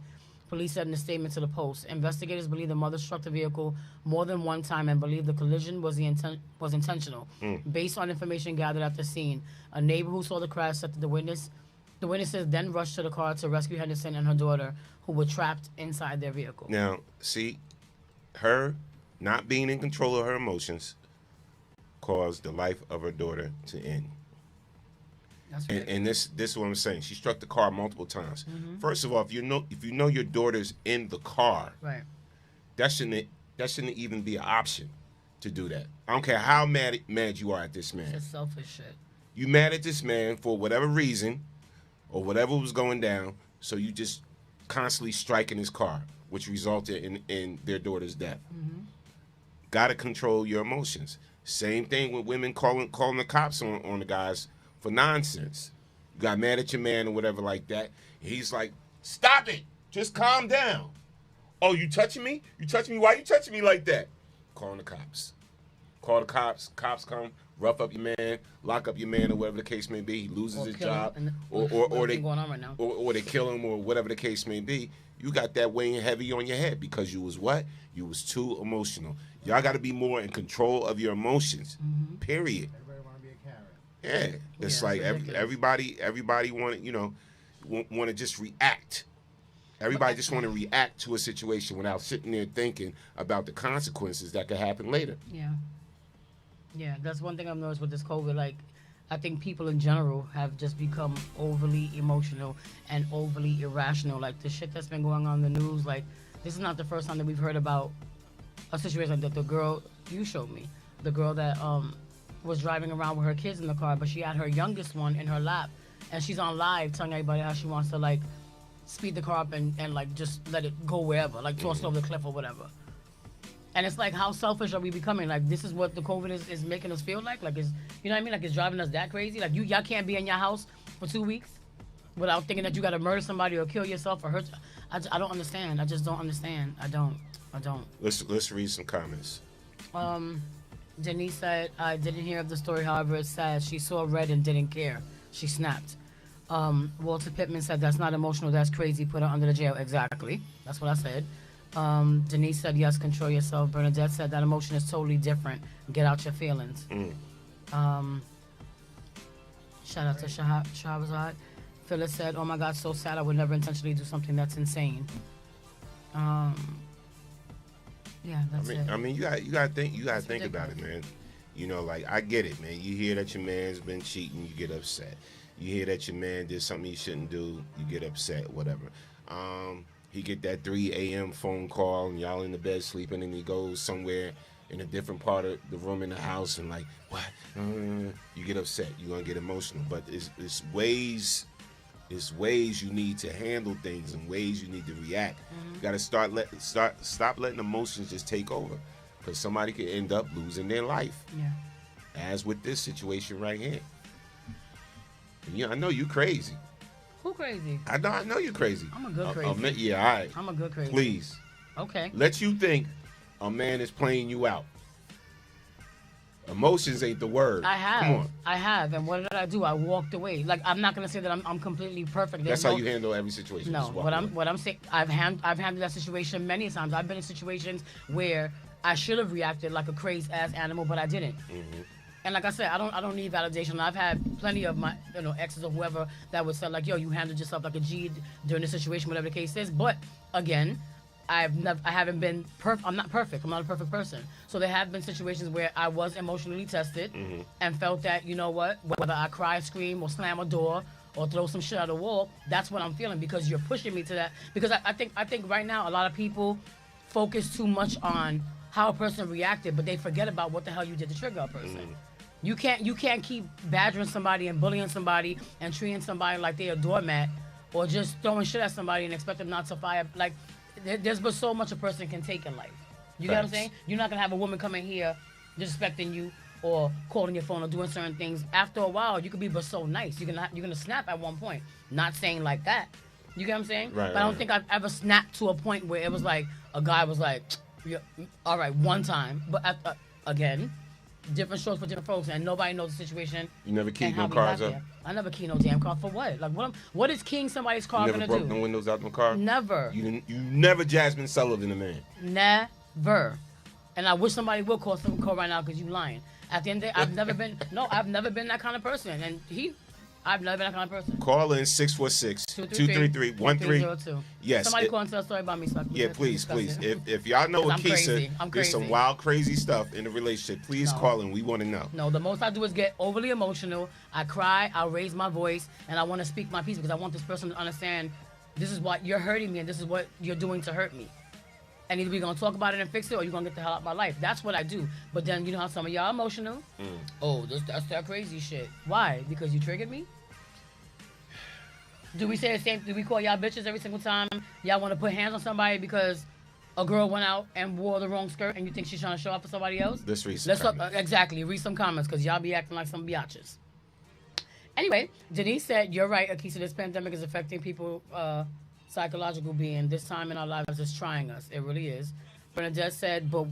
Police said in a statement to the Post. Investigators believe the mother struck the vehicle more than one time and believe the collision was intentional. Based on information gathered at the scene, a neighbor who saw the crash said that the witnesses then rushed to the car to rescue Henderson and her daughter, who were trapped inside their vehicle. Now, see, her not being in control of her emotions caused the life of her daughter to end. That's right. And this is what I'm saying. She struck the car multiple times. First of all, if you know your daughter's in the car, right, that shouldn't even be an option to do that. I don't care how mad you are at this man. It's selfish shit. You mad at this man for whatever reason or whatever was going down, so you just constantly striking his car, which resulted in their daughter's death. Gotta control your emotions. Same thing with women calling the cops on the guys for nonsense. You got mad at your man or whatever like that. He's like, stop it. Just calm down. Oh, you touching me? You touching me? Why you touching me like that? Calling the cops. Call the cops. Cops come, rough up your man, lock up your man, or whatever the case may be. He loses his job, or they going on right now. or they kill him, or whatever the case may be. You got that weighing heavy on your head because you was what? You was too emotional. Y'all got to be more in control of your emotions. Period. Everybody want to be a Karen. Yeah, it's like everybody want to just react. Everybody just want to react to a situation without sitting there thinking about the consequences that could happen later. Yeah, that's one thing I've noticed with this COVID. Like, I think people in general have just become overly emotional and overly irrational. Like, the shit that's been going on in the news, like, this is not the first time that we've heard about a situation like that. The girl you showed me, the girl that was driving around with her kids in the car, but she had her youngest one in her lap, and she's on live telling everybody how she wants to, like, speed the car up and like just let it go wherever, like toss it over the cliff or whatever. And it's like, how selfish are we becoming? Like, this is what the COVID is making us feel like? Like, it's, you know what I mean? Like, it's driving us that crazy? Like, y'all can't be in your house for 2 weeks without thinking that you got to murder somebody or kill yourself or hurt. I don't understand. I just don't understand. I don't. Let's read some comments. Denise said, I didn't hear of the story, however, it's sad. She saw red and didn't care. She snapped. Walter Pittman said, that's not emotional, that's crazy, put her under the jail. Exactly. That's what I said. Denise said, yes, control yourself. Bernadette said, that emotion is totally different. Get out your feelings. Shout out to Shahrazad. Phyllis said, oh my God, so sad, I would never intentionally do something that's insane. Yeah, that's it. I mean, you gotta think about it, man. You know, like, I get it, man. You hear that your man's been cheating, you get upset. You hear that your man did something he shouldn't do, you get upset, whatever. He get that 3 a.m. phone call, and y'all in the bed sleeping, and he goes somewhere in a different part of the room in the house, and like, what? You get upset. You're gonna get emotional. But it's ways you need to handle things and ways you need to react. You gotta stop letting emotions just take over, because somebody could end up losing their life. Yeah. As with this situation right here. Yeah, I know you crazy. Who crazy? I know you're crazy. I'm a good crazy. Yeah, all right. I'm a good crazy. Please. Okay. Let you think a man is playing you out. Emotions ain't the word. I have. Come on. I have. And what did I do? I walked away. Like, I'm not gonna say that I'm completely perfect. That's how you handle every situation. No. What I'm saying, I've handled that situation many times. I've been in situations where I should have reacted like a crazed ass animal, but I didn't. And like I said, I don't need validation. I've had plenty of my exes or whoever that would say like, yo, you handled yourself like a G during this situation, whatever the case is. But again, I haven't been perfect. I'm not perfect. I'm not a perfect person. So there have been situations where I was emotionally tested and felt that, you know what, whether I cry, scream, or slam a door or throw some shit at a wall, that's what I'm feeling, because you're pushing me to that. Because I think right now a lot of people focus too much on how a person reacted, but they forget about what the hell you did to trigger a person. You can't keep badgering somebody and bullying somebody and treating somebody like they're a doormat, or just throwing shit at somebody and expect them not to fire. Like, there's but so much a person can take in life. You get what I'm saying? You're not gonna have a woman come in here disrespecting you or calling your phone or doing certain things. After a while, you could be but so nice. You're gonna snap at one point. Not saying like that. You get what I'm saying? Right, but I don't think I've ever snapped to a point where it was like a guy was like, yeah, all right, one time, but again. Different shows for different folks, and nobody knows the situation. You never keyed no cars up? I never keyed no damn car. For what? Like, what is keying somebody's car gonna do? You never broke no windows out no car? Never. You never Jasmine Sullivan a man? Never. And I wish somebody would call right now, because you lying. At the end of the day, I've never been that kind of person. And I've never been that kind of person. Call in 646-233-1302. Yes. Somebody call and tell a story about me. So please. If y'all know Keisha, there's some wild, crazy stuff in the relationship. Please call in. We want to know. No, the most I do is get overly emotional. I cry. I raise my voice, and I want to speak my piece, because I want this person to understand this is what you're hurting me, and this is what you're doing to hurt me. And either we're going to talk about it and fix it, or you're going to get the hell out of my life. That's what I do. But then, you know how some of y'all emotional? Oh, that's that crazy shit. Why? Because you triggered me? Do we say the same? Do we call y'all bitches every single time y'all want to put hands on somebody because a girl went out and wore the wrong skirt and you think she's trying to show up for somebody else? Let's read some comments. Exactly. Read some comments, because y'all be acting like some biatches. Anyway, Denise said, you're right, Akisa, this pandemic is affecting people psychological being. This time in our lives is trying us. It really is. Bernadette said, but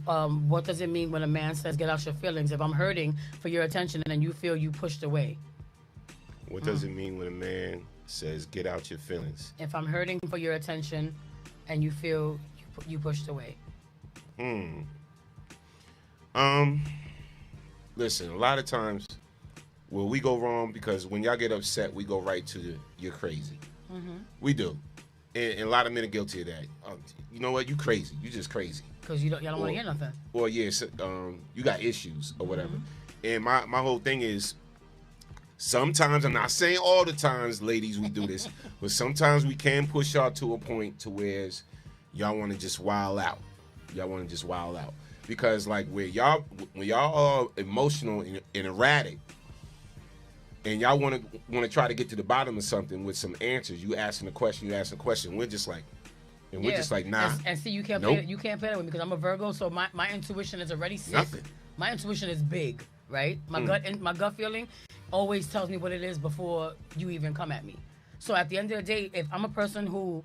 what does it mean when a man says, get out your feelings? If I'm hurting for your attention and then you feel you pushed away. What does it mean when a man says, get out your feelings? If I'm hurting for your attention and you feel you pushed away. Listen, a lot of times, well, we go wrong because when y'all get upset, we go right to you're crazy. We do. And a lot of men are guilty of that. You know what? You crazy. You just crazy. Because y'all don't want to hear nothing. Or, yeah, you got issues or whatever. And my whole thing is, sometimes, I'm not saying all the times, ladies, we do this, but sometimes we can push y'all to a point to where y'all want to just wild out. Y'all want to just wild out. Because, like, when y'all are emotional and erratic, and y'all want to try to get to the bottom of something with some answers, you asking a question, we're just like, nah. And see, you can't nope. play that with me because I'm a Virgo, so my intuition is already sick. Nothing. My intuition is big, right? My gut feeling always tells me what it is before you even come at me. So at the end of the day, if I'm a person who,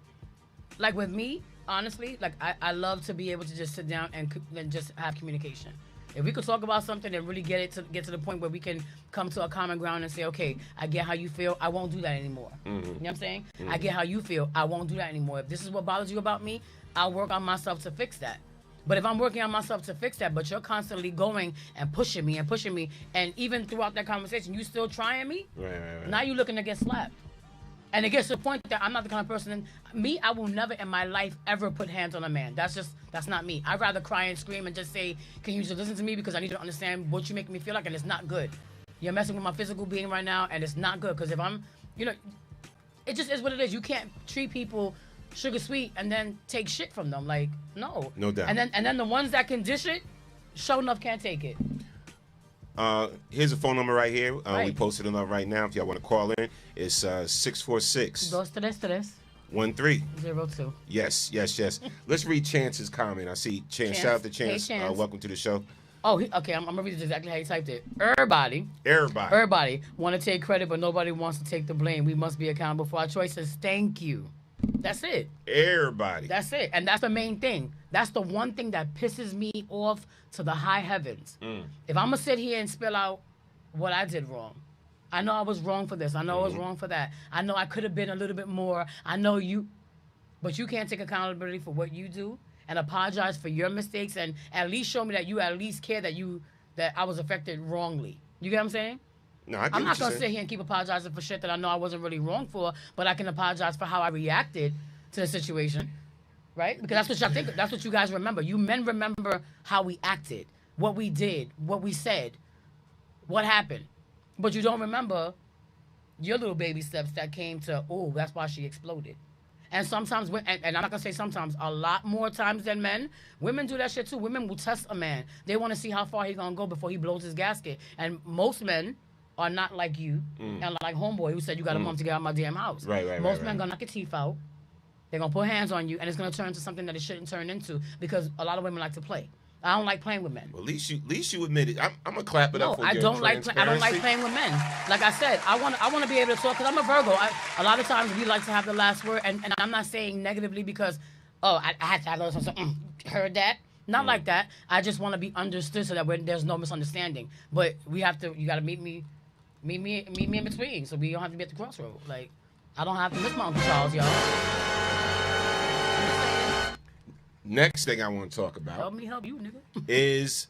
like with me, honestly, like I love to be able to just sit down and just have communication. If we could talk about something and really get to the point where we can come to a common ground and say, okay, I get how you feel. I won't do that anymore. You know what I'm saying? I get how you feel. I won't do that anymore. If this is what bothers you about me, I'll work on myself to fix that. But if I'm working on myself to fix that, but you're constantly going and pushing me, and even throughout that conversation, you still trying me, right. Now you're looking to get slapped. And it gets to the point that I'm not the kind of person, I will never in my life ever put hands on a man. That's not me. I'd rather cry and scream and just say, can you just listen to me because I need to understand what you make me feel like, and it's not good. You're messing with my physical being right now, and it's not good, because if I'm, it just is what it is. You can't treat people sugar sweet and then take shit from them. Like, no. No doubt. And then the ones that can dish it, sure enough can't take it. Here's a phone number right here. Right. We posted it up right now. If y'all want to call in, it's 646 13 02. Yes. Let's read Chance's comment. I see Chance. Shout out to Chance. Hey, Chance. Welcome to the show. Oh, okay. I'm gonna read it exactly how he typed it. Everybody want to take credit, but nobody wants to take the blame. We must be accountable for our choices. Thank you. That's it. Everybody. That's it. And that's the main thing. That's the one thing that pisses me off to the high heavens. If I'm going to sit here and spill out what I did wrong, I know I was wrong for this. I know I was wrong for that. I know I could have been a little bit more. I know you. But you can't take accountability for what you do and apologize for your mistakes and at least show me that you at least care that I was affected wrongly. You get what I'm saying? No, I get I'm not what you're going to sit here and keep apologizing for shit that I know I wasn't really wrong for, but I can apologize for how I reacted to the situation, right? Because that's what y'all think. That's what you guys remember. You men remember how we acted, what we did, what we said, what happened. But you don't remember your little baby steps that came to, oh, that's why she exploded. And sometimes, and I'm not going to say sometimes, a lot more times than men, women do that shit too. Women will test a man. They want to see how far he's going to go before he blows his gasket. And most men are not like you and like homeboy who said you got a month to get out of my damn house. Right. Most men gonna knock your teeth out. They're gonna put hands on you, and it's gonna turn into something that it shouldn't turn into because a lot of women like to play. I don't like playing with men. Well, at least you admit it. I'm gonna clap it up for I your don't like playing with men. Like I said, I want to be able to talk because I'm a Virgo. A lot of times we like to have the last word, and I'm not saying negatively because I had to have something. Heard that. Not like that. I just want to be understood so that there's no misunderstanding. But you got to meet me in between, so we don't have to be at the crossroad. Like, I don't have to miss my Uncle Charles, y'all. Next thing I want to talk about Help me help you, nigga. is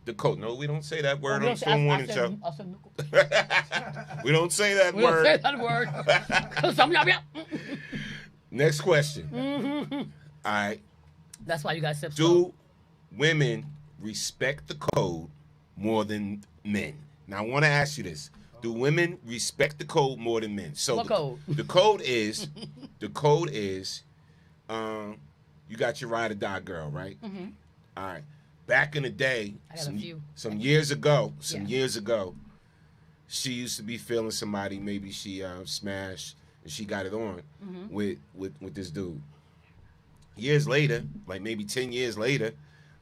the code. No, we don't say that word on the Storm Warning Show. We don't say that word. We don't say that word. Next question. All right. That's why you guys sip Do women respect the code more than men? Now, I want to ask you this. Do women respect the code more than men? So what code? The code is, you got your ride or die girl, right? All right. Back in the day, some years ago, she used to be feeling somebody. Maybe she smashed and she got it on with this dude. Years later, like maybe 10 years later,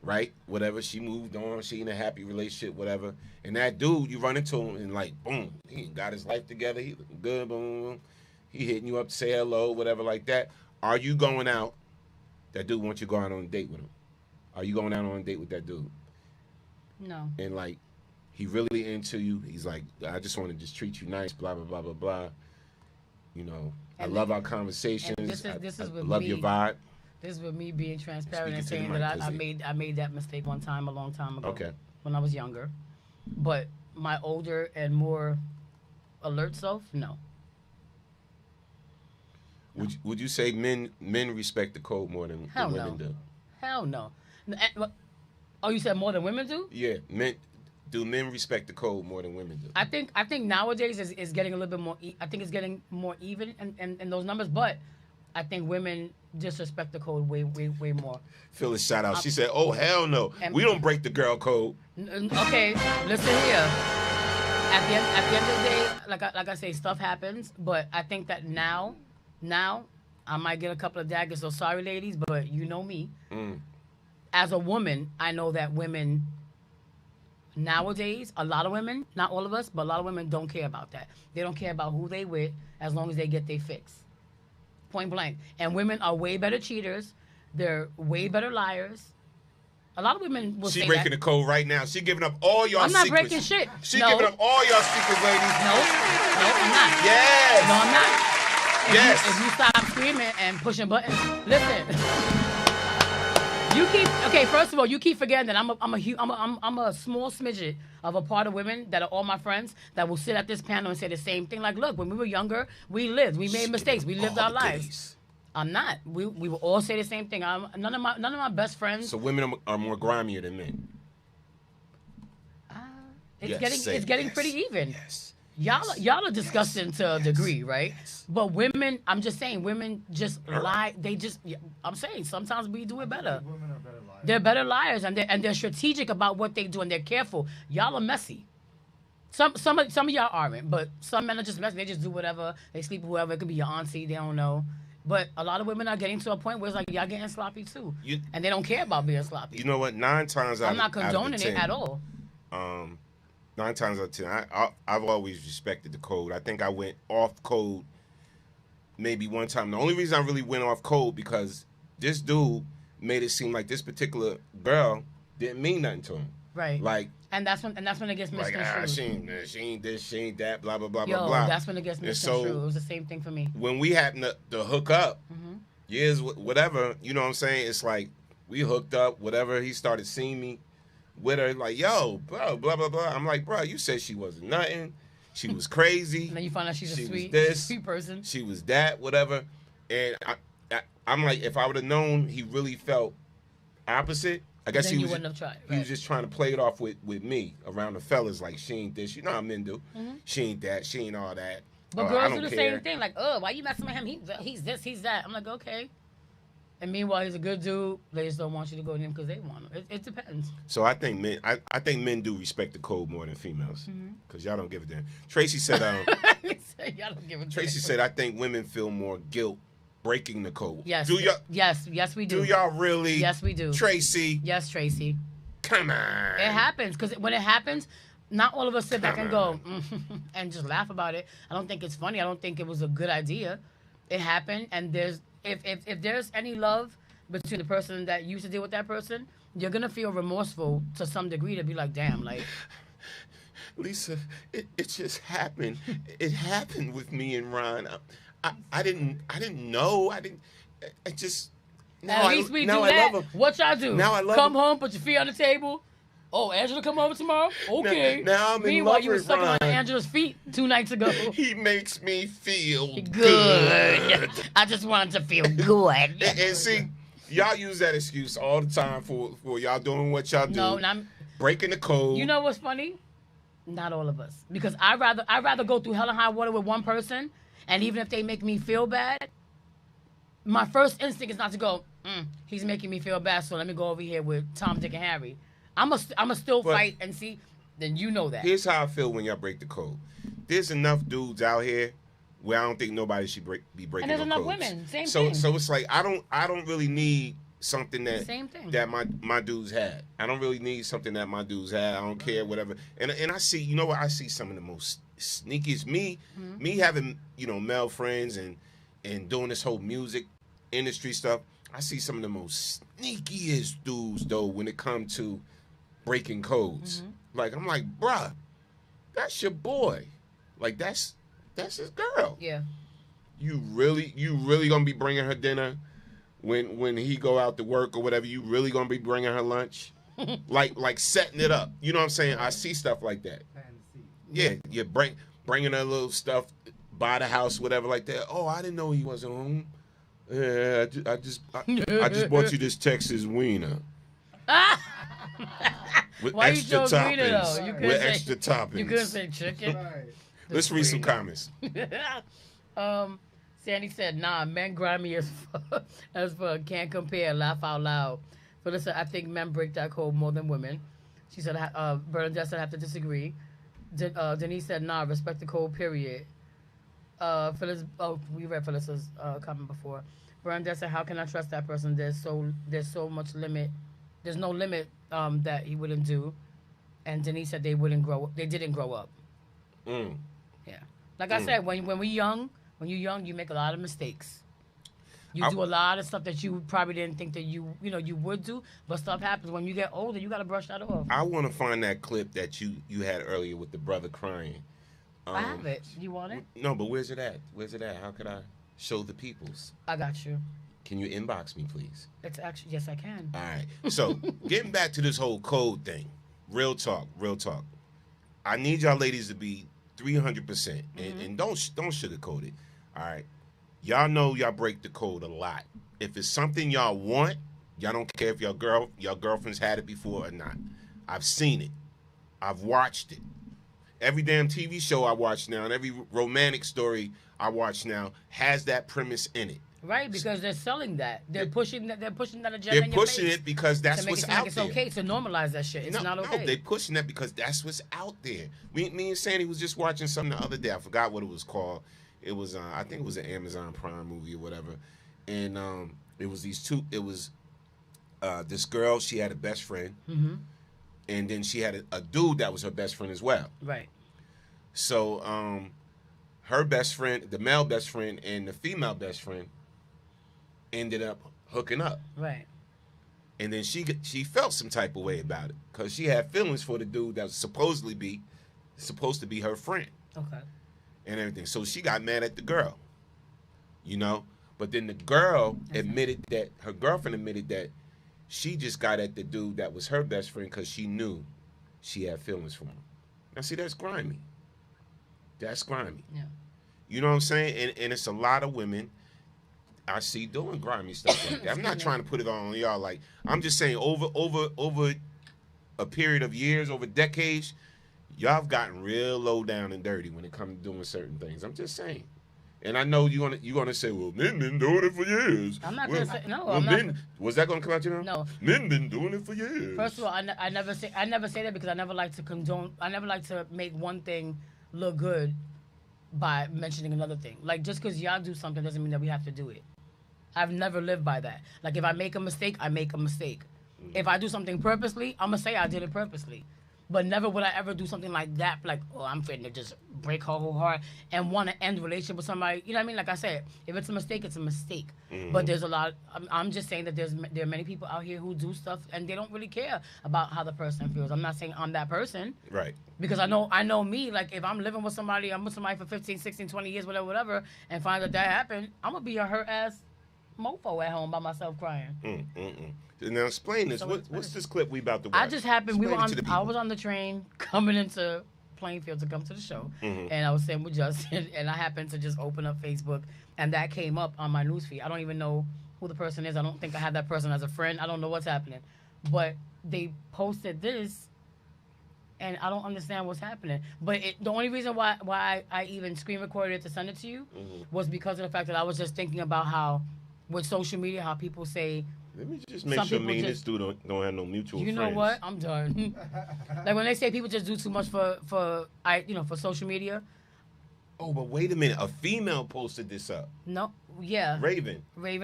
right? Whatever, she moved on. She in a happy relationship, whatever. And that dude, you run into him and like, boom, he got his life together. He looking good, boom. He hitting you up to say hello, whatever like that. Are you going out? That dude wants you to go out on a date with him. are you going out on a date with that dude? No. And like, he really into you. He's like, I just want to just treat you nice, blah, blah, blah, blah, blah. You know, I love our conversations. This is I with love me, your vibe. This is with me being transparent and Speaking to saying the that mic, I made that mistake one time a long time ago. Okay. When I was younger. But my older and more alert self, no. Would you say men respect the code more than women do? Hell no. Oh, you said more than women do? Yeah, do men respect the code more than women do? I think nowadays is getting a little bit more. I think it's getting more even in those numbers, but I think women disrespect the code way more. Phyllis, shout out. She said, "Oh hell no, we don't break the girl code." Okay, listen here. At the end of the day, like I say, stuff happens, but I think that now I might get a couple of daggers. So sorry, ladies, but you know me. As a woman, I know that women nowadays, a lot of women, not all of us, but a lot of women don't care about that. They don't care about who they with as long as they get their fix. Point blank. And women are way better cheaters. They're way better liars. A lot of women will say that. She breaking the code right now. She giving up all your secrets. I'm not breaking shit. She giving up all your secrets, ladies. No, I'm not. Yes. No, I'm not. Yes. If you stop screaming and pushing buttons, listen. You keep first of all, you keep forgetting that I'm a small smidget of a part of women that are all my friends that will sit at this panel and say the same thing. Like, look, when we were younger, we lived, we made mistakes, we lived our lives. I'm not. We will all say the same thing. None of my best friends. So women are more grimier than men. It's getting pretty even. Yes. Y'all are disgusting to a degree, right? But women, I'm just saying, women just lie. I'm saying sometimes we do it better. Women are better liars. They're better liars, and they're strategic about what they do, and they're careful. Y'all are messy. Some of y'all aren't, but some men are just messy. They just do whatever. They sleep with whoever. It could be your auntie. They don't know. But a lot of women are getting to a point where it's like y'all getting sloppy too, and they don't care about being sloppy. You know what? 9 times out I'm not condoning out of 10, it at all. 9 times out of 10, I've always respected the code. I think I went off code maybe one time. The only reason I really went off code because this dude made it seem like this particular girl didn't mean nothing to him. Right. Like, and that's when it gets misconstrued. Like, she ain't this, she ain't that, blah blah blah Yo, blah blah. That's when it gets misconstrued. So, it was the same thing for me. When we happened to hook up, years whatever, you know what I'm saying? It's like we hooked up, whatever. He started seeing me with her, like, yo, bro, blah blah blah. I'm like, bro, you said she wasn't nothing. She was crazy. And then you find out she's a sweet person. She was that, whatever. And I'm like, if I would have known he really felt opposite, I guess then he wouldn't have tried. He was just trying to play it off with me around the fellas, like she ain't this. You know how men do. She ain't that. She ain't all that. But girls do the same thing. Like, why you messing with him? He's this, he's that. I'm like, okay. And meanwhile, he's a good dude. They just don't want you to go to him because they want him. It depends. So I think men, I think men do respect the code more than females because y'all don't give a damn. Tracy said, y'all don't give a damn. Tracy said, I think women feel more guilt breaking the code. Yes. Do y'all? Yes, we do. Do y'all really? Yes, we do. Tracy. Yes, Tracy. Come on. It happens because when it happens, not all of us sit back and go and just laugh about it. I don't think it's funny. I don't think it was a good idea. It happened, and if there's any love between the person that used to deal with that person, you're gonna feel remorseful to some degree to be like, damn, like. Lisa, it just happened. It happened with me and Ron. I didn't know. I just. At least we do that. What y'all do? Now I love Come home, put your feet on the table. Oh, Angela come over tomorrow? Okay. Now I'm in Meanwhile, love you were with sucking Ron. on Angela's feet 2 nights ago. He makes me feel good. I just wanted to feel good. And see, y'all use that excuse all the time for y'all doing what y'all do. No, I'm breaking the code. You know what's funny? Not all of us. Because I'd rather go through hell and high water with one person, and even if they make me feel bad, my first instinct is not to go, he's making me feel bad, so let me go over here with Tom, Dick, and Harry. I'm a still fight and see. Then you know that. Here's how I feel when y'all break the code. There's enough dudes out here where I don't think nobody should be breaking. And there's no enough codes. women. Same so, thing. So it's like I don't really need something that Same thing. that my dudes had. I don't really need something that my dudes had. I don't care whatever. And I see, you know what? I see some of the most sneakiest me having male friends and doing this whole music industry stuff. I see some of the most sneakiest dudes though when it comes to breaking codes. Like I'm like, bruh, that's your boy. Like that's his girl. Yeah. You really gonna be bringing her dinner when he go out to work or whatever? You really gonna be bringing her lunch? like setting it up. You know what I'm saying? I see stuff like that. Yeah, you bringing her little stuff by the house, whatever like that. Oh, I didn't know he wasn't home. Yeah, I just bought you this Texas wiener. With Why extra you chose toppings. wiener, though? You With say, extra toppings. You couldn't say chicken. Let's read some comments. Sandy said, "Nah, men grimy as fuck. Can't compare. Laugh out loud." Phyllis said, "I think men break that code more than women." She said, "Bernadette said I have to disagree." Denise said, "Nah, respect the code. Period." Phyllis, we read Phyllis's comment before. Bernadette said, "How can I trust that person? There's so much limit. There's no limit that he wouldn't do." And Denise said they didn't grow up. Yeah, like I said, when you're young, you make a lot of mistakes. You do a lot of stuff that you probably didn't think that you would do, but stuff happens when you get older. You got to brush that off. I want to find that clip that you had earlier with the brother crying. I have it. You want it? No, but where's it at? How could I show the peoples? I got you. Can you inbox me, please? It's actually, yes, I can. All right. So getting back to this whole code thing, real talk. I need y'all ladies to be 300%, and don't sugarcoat it. All right. Y'all know y'all break the code a lot. If it's something y'all want, y'all don't care if your girlfriend's had it before or not. I've seen it. I've watched it. Every damn TV show I watch now and every romantic story I watch now has that premise in it. Right, because they're selling that. They're pushing that agenda. They're pushing it because that's what's out it's there. Okay to normalize that shit. It's not okay. No, they're pushing that because that's what's out there. Me and Sandy was just watching something the other day. I forgot what it was called. It was I think it was an Amazon Prime movie or whatever, and it was these two. It was this girl. She had a best friend, and then she had a dude that was her best friend as well. Right. So her best friend, the male best friend, and the female best friend ended up hooking up. Right. And then she felt some type of way about it because she had feelings for the dude that was supposed to be her friend. Okay. And everything. So she got mad at the girl, But then the girl admitted that her girlfriend admitted that she just got at the dude that was her best friend because she knew she had feelings for him. Now, see, that's grimy. That's grimy. Yeah. You know what I'm saying? And it's a lot of women I see doing grimy stuff like that. I'm not trying to put it on y'all. Like, I'm just saying over a period of years, over decades, y'all have gotten real low down and dirty when it comes to doing certain things. I'm just saying. And I know you're gonna say, well, men been doing it for years. I'm not gonna say no. Well, I'm men, not. Was that gonna come out your mouth? No. Men been doing it for years. First of all, I never say that because I never like to condone. I never like to make one thing look good by mentioning another thing. Like, just because y'all do something doesn't mean that we have to do it. I've never lived by that. Like, if I make a mistake, I make a mistake. If I do something purposely, I'm gonna say I did it purposely. But never would I ever do something like that, like, oh, I'm finna just break her whole heart and want to end a relationship with somebody. You know what I mean? Like I said, if it's a mistake, it's a mistake. But there's a lot. I'm just saying that there are many people out here who do stuff and they don't really care about how the person feels. I'm not saying I'm that person. Right. Because I know me. Like, if I'm living with somebody, I'm with somebody for 15, 16, 20 years, whatever, and find that happened, I'm going to be a hurt-ass mofo at home by myself crying. Now explain this. What's this clip we about to watch? I just happened. I was on the train coming into Plainfield to come to the show, and I was sitting with Justin, and I happened to just open up Facebook, and that came up on my newsfeed. I don't even know who the person is. I don't think I have that person as a friend. I don't know what's happening, but they posted this, and I don't understand what's happening. But the only reason why I even screen recorded it to send it to you was because of the fact that I was just thinking about how with social media, how people say. Let me just make sure me and this dude don't have no mutual friends. You know what? I'm done. Like, when they say people just do too much for social media. Oh, but wait a minute. A female posted this up. No, yeah. Raven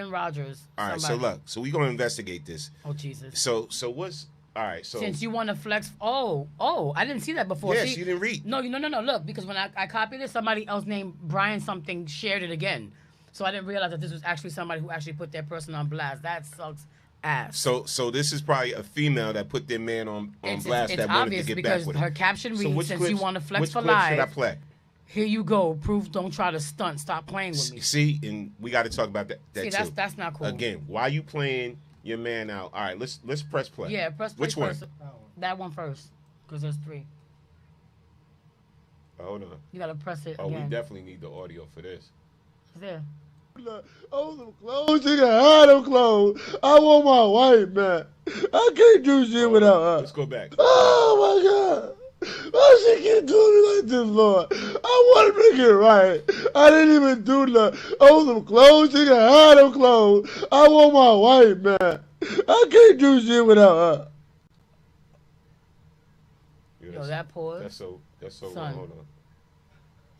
Rogers. All right, so look. So we're going to investigate this. Oh, Jesus. So what's... All right, so... Since you want to flex... Oh, I didn't see that before. Yes, you didn't read. No. Look, because when I copied it, somebody else named Brian something shared it again. So I didn't realize that this was actually somebody who actually put their person on blast. That sucks ass. So this is probably a female that put their man on blast it's that wanted obvious to get back because with her him. caption reads, since you want to flex which for clip live, should I play? here you go. Proof, don't try to stunt. Stop playing with me. See, and we got to talk about that See, too. that's not cool. Again, why you playing your man out? All right, let's press play. Yeah, press play Which first. one? That one first, because there's 3. Hold on. You gotta press it Oh, again. we definitely need the audio for this. It's there. Oh, them clothes, she can have them clothes. I want my wife, man. I can't do shit without her. Let's go back. Oh, my God. Why she keep doing me like this, Lord? I want to make it right. I didn't even do nothing. Oh, them clothes, she can have them clothes. I want my wife, man. I can't do shit without her. Yo, that pause. That's so Son. wrong. Hold on.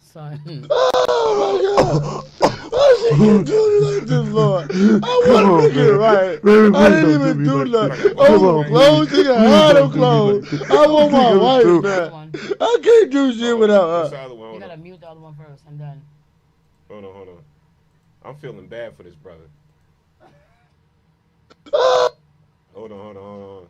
Son. Oh, my God. Why she keep doing me like this, Lord? I want to make it right. I didn't even do nothing. Oh, them clothes, she can have them clothes. I want my wife, man. I can't do shit without What's the her. other one? You Hold gotta on. mute the other one first and then. Hold on. I'm feeling bad for this brother. Hold on.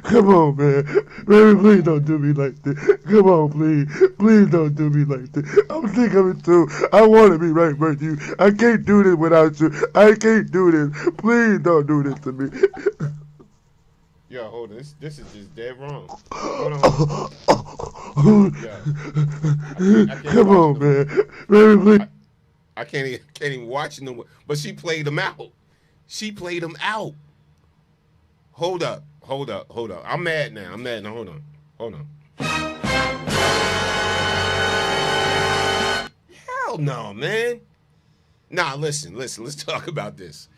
Come on, man. Baby, please don't do me like this. Come on, please. Please don't do me like this. I'm sick of it, too. I want to be right with you. I can't do this without you. I can't do this. Please don't do this to me. Yo, hold on. This is just dead wrong. Hold on. Yeah. I can't Come watch on, them. man. Baby, please. I can't even watch them. But she played them out. She played them out. Hold up. I'm mad now. Hold on. Hell no, man. Nah, listen. Let's talk about this.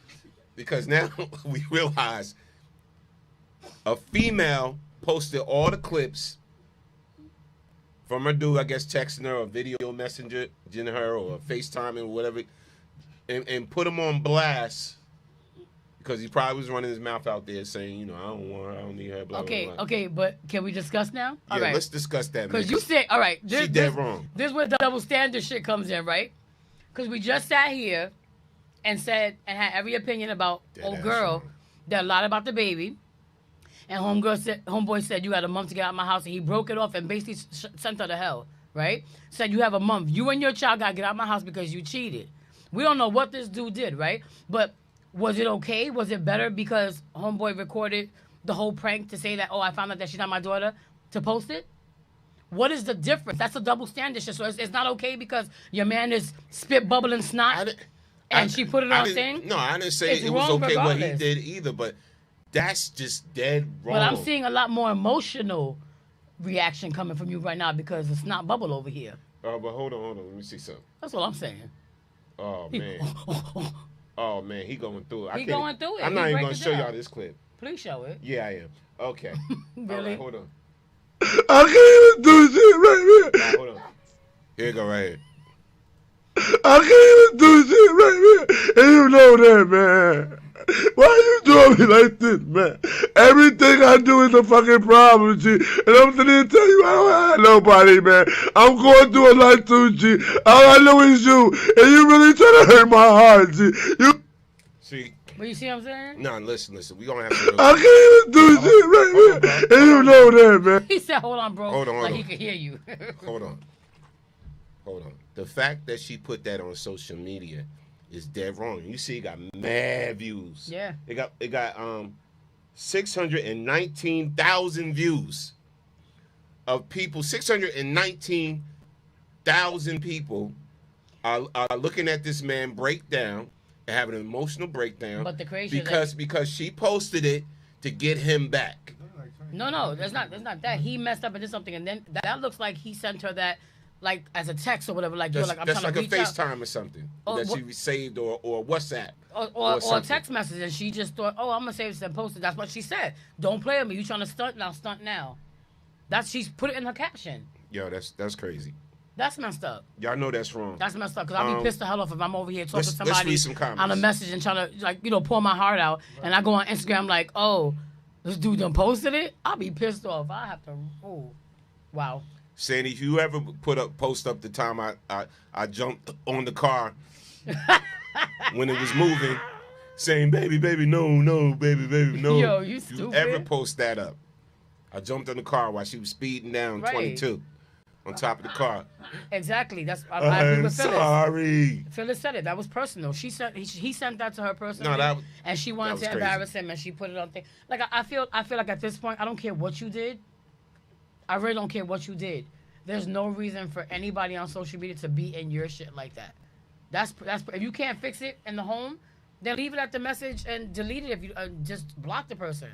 Because now we realize a female posted all the clips from her dude, I guess, texting her or video messenger her or FaceTiming or whatever, and put him on blast because he probably was running his mouth out there saying, I don't want her, I don't need her, blah, blah, blah. Okay, but can we discuss now? Yeah, All right. let's discuss that, man. Because you said, all right, She dead wrong. This is where the double standard shit comes in, right? Because we just sat here and said and had every opinion about old girl that lied about the baby. And homeboy said, you had a month to get out of my house. And he broke it off and basically sent her to hell, right? Said, you have a month. You and your child got to get out of my house because you cheated. We don't know what this dude did, right? But was it okay? Was it better because homeboy recorded the whole prank to say that, oh, I found out that she's not my daughter, to post it? What is the difference? That's a double standard shit. So it's not okay because your man is spit bubbling snot and she put it on thing? No, I didn't say It's it was wrong okay what he regardless. did either, but that's just dead wrong. But I'm seeing a lot more emotional reaction coming from you right now because it's not bubble over here. But hold on. Let me see something. That's what I'm saying. Oh, man. Oh, man, he going through it. He going through it. I'm He not even break going it to show down. y'all this clip. Please show it. Yeah, I am. Okay. Really? All right, hold on. I can't even do shit right here. Hold on. Here you go, right here. I can't even do shit right here. And you know that, man. Why you doing me like this, man? Everything I do is a fucking problem, G. And I'm sitting here telling you I don't have nobody, man. I'm going through a lot too, G. All I know is you. And you really trying to hurt my heart, G. You. See? But you see what I'm saying? No, listen. We going to have to go. I can't even do shit right here. And you know that, man. He said, hold on, bro. Hold on. Like he could hear you. Hold on. The fact that she put that on social media is dead wrong. You see, it got mad views. Yeah. It got 619,000 views of people. 619,000 people are looking at this man break down and have an emotional breakdown. But the crazy because she posted it to get him back. No, that's not that. He messed up and did something, and then that looks like he sent her that, like as a text or whatever. Like, That's I'm like trying to a reach out. FaceTime or something Oh, that what- she saved or WhatsApp Or a something. text message, and she just thought, oh, I'm gonna save this and post it. That's what she said. Don't play with me. You trying to stunt now? She's put it in her caption. Yo, that's crazy. That's messed up. Y'all know that's wrong. That's messed up. Cause I'll be pissed the hell off if I'm over here talking to let's somebody read some comments. on a message and trying to pour my heart out, and I go on Instagram like, oh, this dude done posted it. I'll be pissed off. I have to. Oh, wow. Sandy, if you ever post up the time I jumped on the car when it was moving, saying, baby, no, baby, no. Yo, you stupid. You ever post that up? I jumped on the car while she was speeding down 22 on top of the car. Exactly. That's I I'm sorry. Phyllis said it. That was personal. He sent that to her personally, and she wanted to embarrass him, and she put it on thing. Like I feel like at this point, I don't care what you did. I really don't care what you did. There's no reason for anybody on social media to be in your shit like that. That's if you can't fix it in the home, then leave it at the message and delete it. If you just block the person,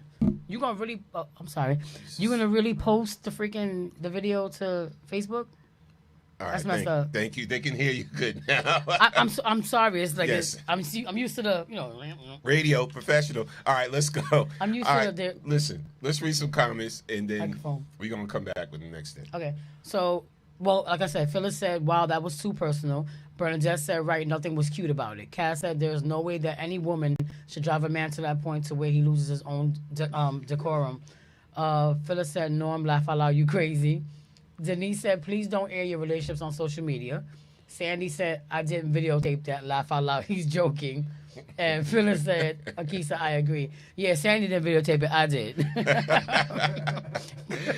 you gonna really? I'm sorry. You gonna really post the video to Facebook? All That's right, messed up. Thank you. They can hear you good now. I'm sorry. It's like Yes. I'm used to the Radio professional. All right, let's go. I'm used All to right, the- Listen, let's read some comments and then Microphone. we're gonna come back with the next thing. Okay. So, well, like I said, Phyllis said, wow, that was too personal. Bernadette said, right, nothing was cute about it. Cass said, there's no way that any woman should drive a man to that point to where he loses his own decorum. Phyllis said, Norm, laugh out loud, you crazy. Denise said, please don't air your relationships on social media. Sandy said, I didn't videotape that, laugh out loud, he's joking. And Phyllis said, Akisa, I agree. Yeah, Sandy didn't videotape it, I did.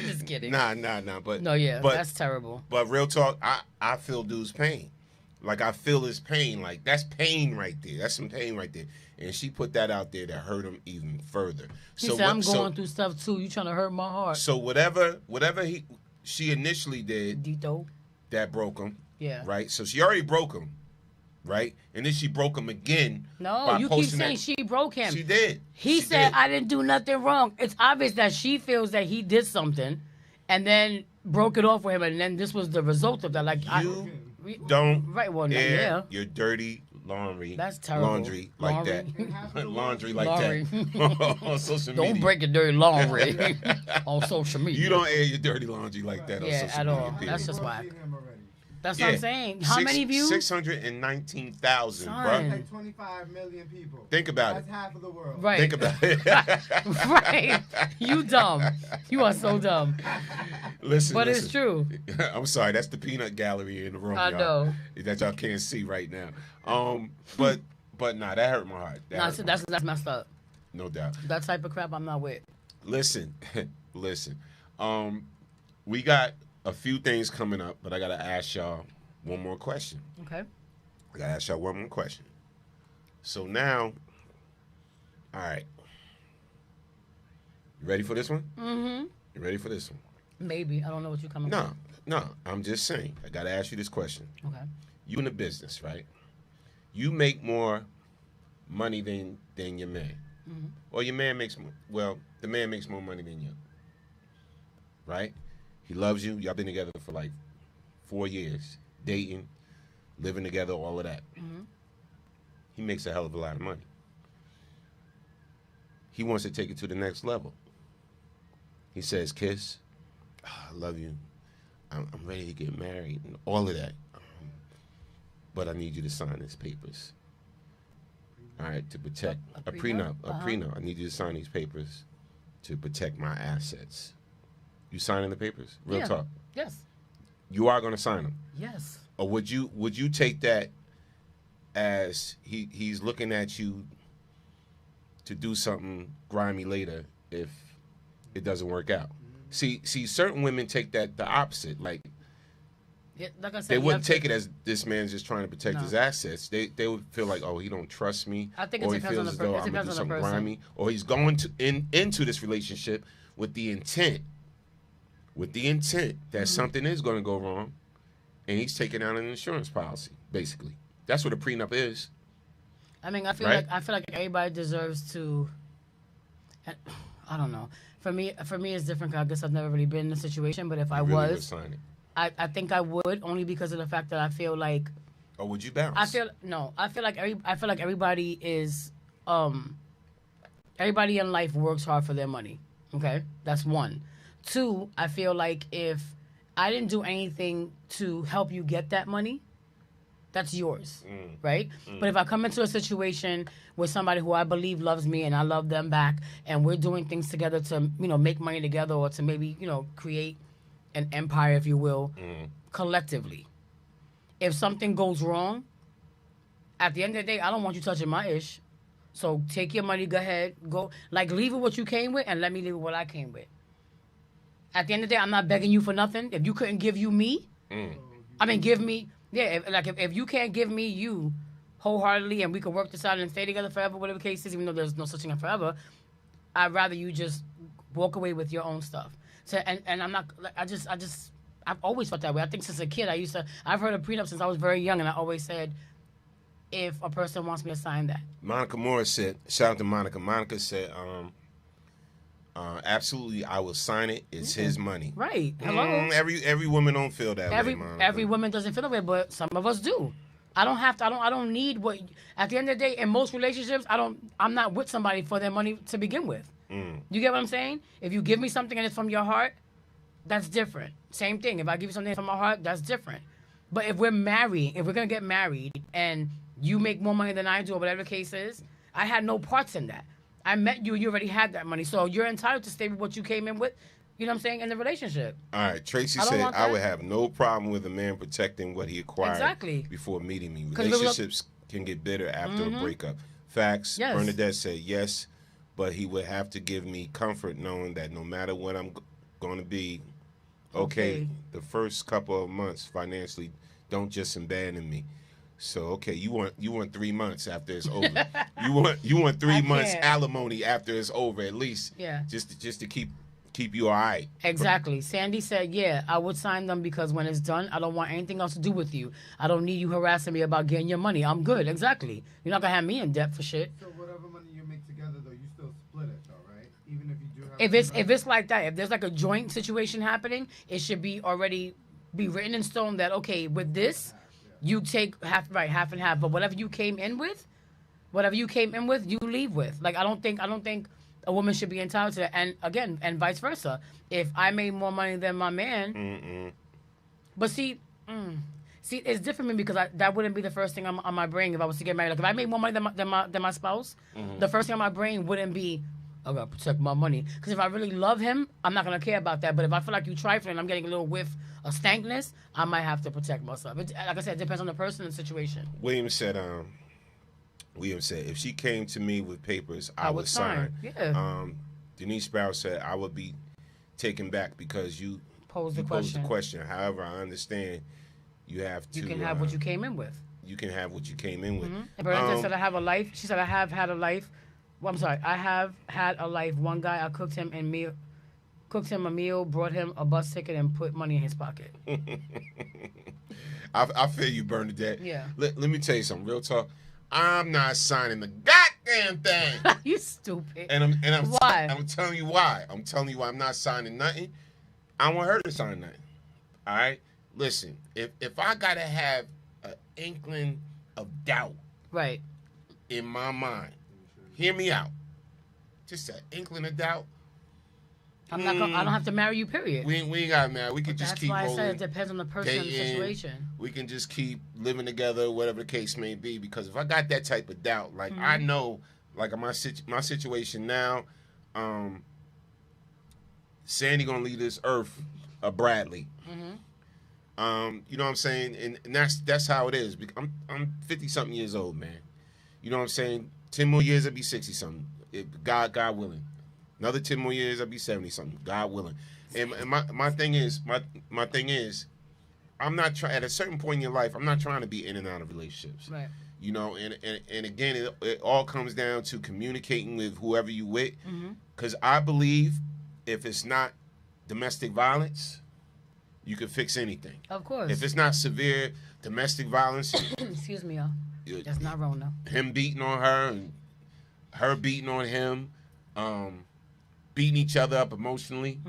Just kidding. Nah. But that's terrible. But real talk, I feel dude's pain. Like I feel his pain. Like that's pain right there. That's some pain right there. And she put that out there to hurt him even further. He said, I'm going through stuff too. You trying to hurt my heart. So whatever she initially did, Dito, that broke him. Yeah. Right. So she already broke him. Right. And then she broke him again. No, you keep saying she broke him. She did. He said, I didn't do nothing wrong. It's obvious that she feels that he did something and then broke it off with him. And then this was the result of that. Like, don't air your dirty laundry. That's terrible. Laundry like that. Laundry like that on social media. Don't break your dirty laundry on social media. You don't air your dirty laundry like that on social media. Yeah, at all. That's just whack. That's what I'm saying. How many views? 619,000, bro. Like 25 million people. Think about That's half of the world. Right. Think about it. Right. You dumb. You are so dumb. Listen, it's true. I'm sorry. That's the peanut gallery in the room. I know. That y'all can't see right now. But nah, that hurt my heart. That's messed up. No doubt. That type of crap I'm not with. Listen. We got a few things coming up, but I gotta ask y'all one more question. Okay. I gotta ask y'all one more question. So now, all right. You ready for this one? Mm-hmm. You ready for this one? Maybe. I don't know what you're coming from. No. I'm just saying. I gotta ask you this question. Okay. You in the business, right? You make more money than your man. Mm-hmm. Or your man makes more. Well, the man makes more money than you. Right? He loves you. Y'all been together for like 4 years, dating, living together, all of that. Mm-hmm. He makes a hell of a lot of money. He wants to take it to the next level. He says, Kiss, I love you. I'm ready to get married and all of that. But I need you to sign these papers. All right, to protect a prenup. I need you to sign these papers to protect my assets. You signing the papers? Real talk. Yes. You are going to sign them. Yes. Or would you take that as he's looking at you to do something grimy later if it doesn't work out? See, certain women take that the opposite. Like like I said, they wouldn't take it as this man's just trying to protect No. his assets. They would feel like, oh, he don't trust me. I think it or he depends on feels the as though person. I'm gonna do something person. grimy, or he's going into this relationship with the intent that something is going to go wrong, and he's taking out an insurance policy. Basically, that's what a prenup is. I mean, I feel like everybody deserves to. I don't know. For me, it's different. 'Cause I guess I've never really been in a situation. But if I You really would was, sign it. I think I would, only because of the fact that I feel like. Or would you bounce? I feel like everybody is. Everybody in life works hard for their money. Okay, that's one. Two, I feel like if I didn't do anything to help you get that money, that's yours, right? But if I come into a situation with somebody who I believe loves me and I love them back, and we're doing things together to, make money together, or to maybe, create an empire, if you will, collectively. If something goes wrong, at the end of the day, I don't want you touching my ish. So take your money, go ahead, go. Like, leave it what you came with and let me leave it what I came with. At the end of the day, I'm not begging you for nothing. If you couldn't give you me, I mean, give me, if you can't give me you wholeheartedly and we can work this out and stay together forever, whatever the case is, even though there's no such thing as forever, I'd rather you just walk away with your own stuff. So, and I'm not, I've always felt that way. I think since a kid, I've heard of prenup since I was very young, and I always said, if a person wants me to sign that. Monica Morris said, shout out to Monica. Monica said, absolutely, I will sign it. It's his money. Right. Hello. Every woman don't feel that way, Monica. Every woman doesn't feel that way, but some of us do. I don't have to. I don't need what. At the end of the day, in most relationships, I'm not with somebody for their money to begin with. You get what I'm saying? If you give me something and it's from your heart, that's different. Same thing. If I give you something from my heart, that's different. But if we're married, if we're gonna get married, and you make more money than I do, or whatever the case is, I had no parts in that. I met you, you already had that money. So you're entitled to stay with what you came in with, you know what I'm saying, in the relationship. All right, Tracy said, I would have no problem with a man protecting what he acquired before meeting me. Relationships can get bitter after a breakup. Facts. Yes. Bernadette said yes, but he would have to give me comfort knowing that no matter what I'm going to be, okay, the first couple of months financially, don't just abandon me. So okay, you want 3 months after it's over. you want 3 months alimony after it's over at least. Yeah. Just to keep you all right. Exactly. Sandy said, yeah, I would sign them because when it's done, I don't want anything else to do with you. I don't need you harassing me about getting your money. I'm good. Exactly. You're not gonna have me in debt for shit. So whatever money you make together, though, you still split it, though, right? Even if you do have. If it's like that, if there's like a joint situation happening, it should be already be written in stone that okay, with this. You take half and half, but whatever you came in with, you leave with. Like I don't think a woman should be entitled to that. And again, and vice versa. If I made more money than my man, but see, it's different for me because that wouldn't be the first thing on my brain if I was to get married. Like if I made more money than my spouse, the first thing on my brain wouldn't be, I gotta protect my money. Because if I really love him, I'm not gonna care about that. But if I feel like you trifling, I'm getting a little whiff of stankness, I might have to protect myself. Like I said, it depends on the person and the situation. William said, if she came to me with papers, I would sign. Yeah. Denise Sparrow said, I would be taken back because you posed the question. However, I understand you have to. You can have what you came in with. You can have what you came in with. And Bernadette said, I have a life. She said, I have had a life. Well, I'm sorry. I have had a life. One guy, I cooked him a meal, brought him a bus ticket, and put money in his pocket. I feel you, Bernadette. Yeah. Let me tell you something. Real talk. I'm not signing the goddamn thing. You stupid. And why? I'm telling you why. I'm telling you why I'm not signing nothing. I want her to sign nothing. All right? Listen, if I got to have an inkling of doubt in my mind, hear me out. Just an inkling of doubt. I'm not gonna, I don't have to marry you, period. We ain't got married. We can just keep rolling. That's why I said it depends on the person and the situation. We can just keep living together, whatever the case may be. Because if I got that type of doubt, like I know, like my situation now, Sandy gonna leave this earth a Bradley. You know what I'm saying? And that's how it is. I'm 50-something years old, man. You know what I'm saying? 10 more years, I'll be 60-something. God willing. Another 10 more years, I'll be 70-something. God willing. And my thing is, I'm not trying. At a certain point in your life, I'm not trying to be in and out of relationships. Right. You know, and again, it all comes down to communicating with whoever you with. Because I believe if it's not domestic violence, you can fix anything. Of course. If it's not severe domestic violence, excuse me, y'all. That's not wrong, though. Him beating on her and her beating on him, beating each other up emotionally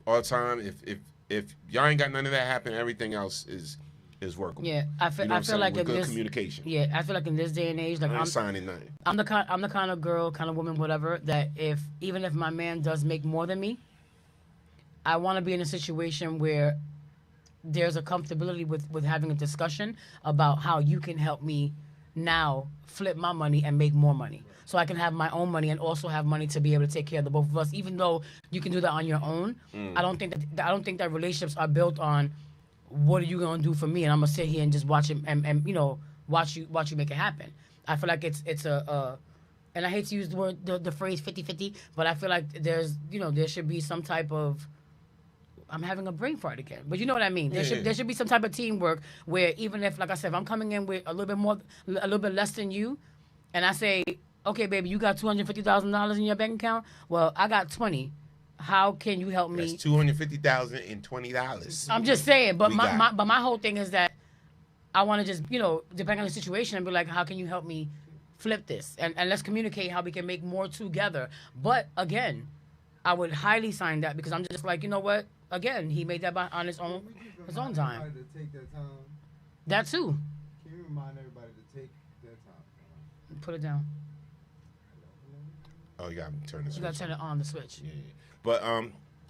all the time. If y'all ain't got none of that happen, everything else is workable. Yeah, I feel like with in good this communication. Yeah, I feel like in this day and age, like I'm signing nothing. I'm the kind of girl, kind of woman, whatever, that even if my man does make more than me, I want to be in a situation where there's a comfortability with having a discussion about how you can help me now flip my money and make more money. So I can have my own money and also have money to be able to take care of the both of us. Even though you can do that on your own, I don't think that relationships are built on what are you gonna do for me, and I'm gonna sit here and just watch it and you know watch you make it happen. I feel like it's a and I hate to use the phrase 50-50, but I feel like there should be some type of, I'm having a brain fart again, but you know what I mean. There should be some type of teamwork where even if, like I said, if I'm coming in with a little bit less than you, and I say, okay, baby, you got $250,000 in your bank account. Well, I got 20. How can you help me? That's $250,000 and $20. I'm just saying, but my whole thing is that I want to just, depending on the situation, and be like, how can you help me flip this? And let's communicate how we can make more together. But again, I would highly sign that because I'm just like, you know what? Again, he made that on his own time. To take their time. That too. Can you remind everybody to take their time? Put it down. Oh, you got to turn the switch. You got to turn it on the switch. Yeah. But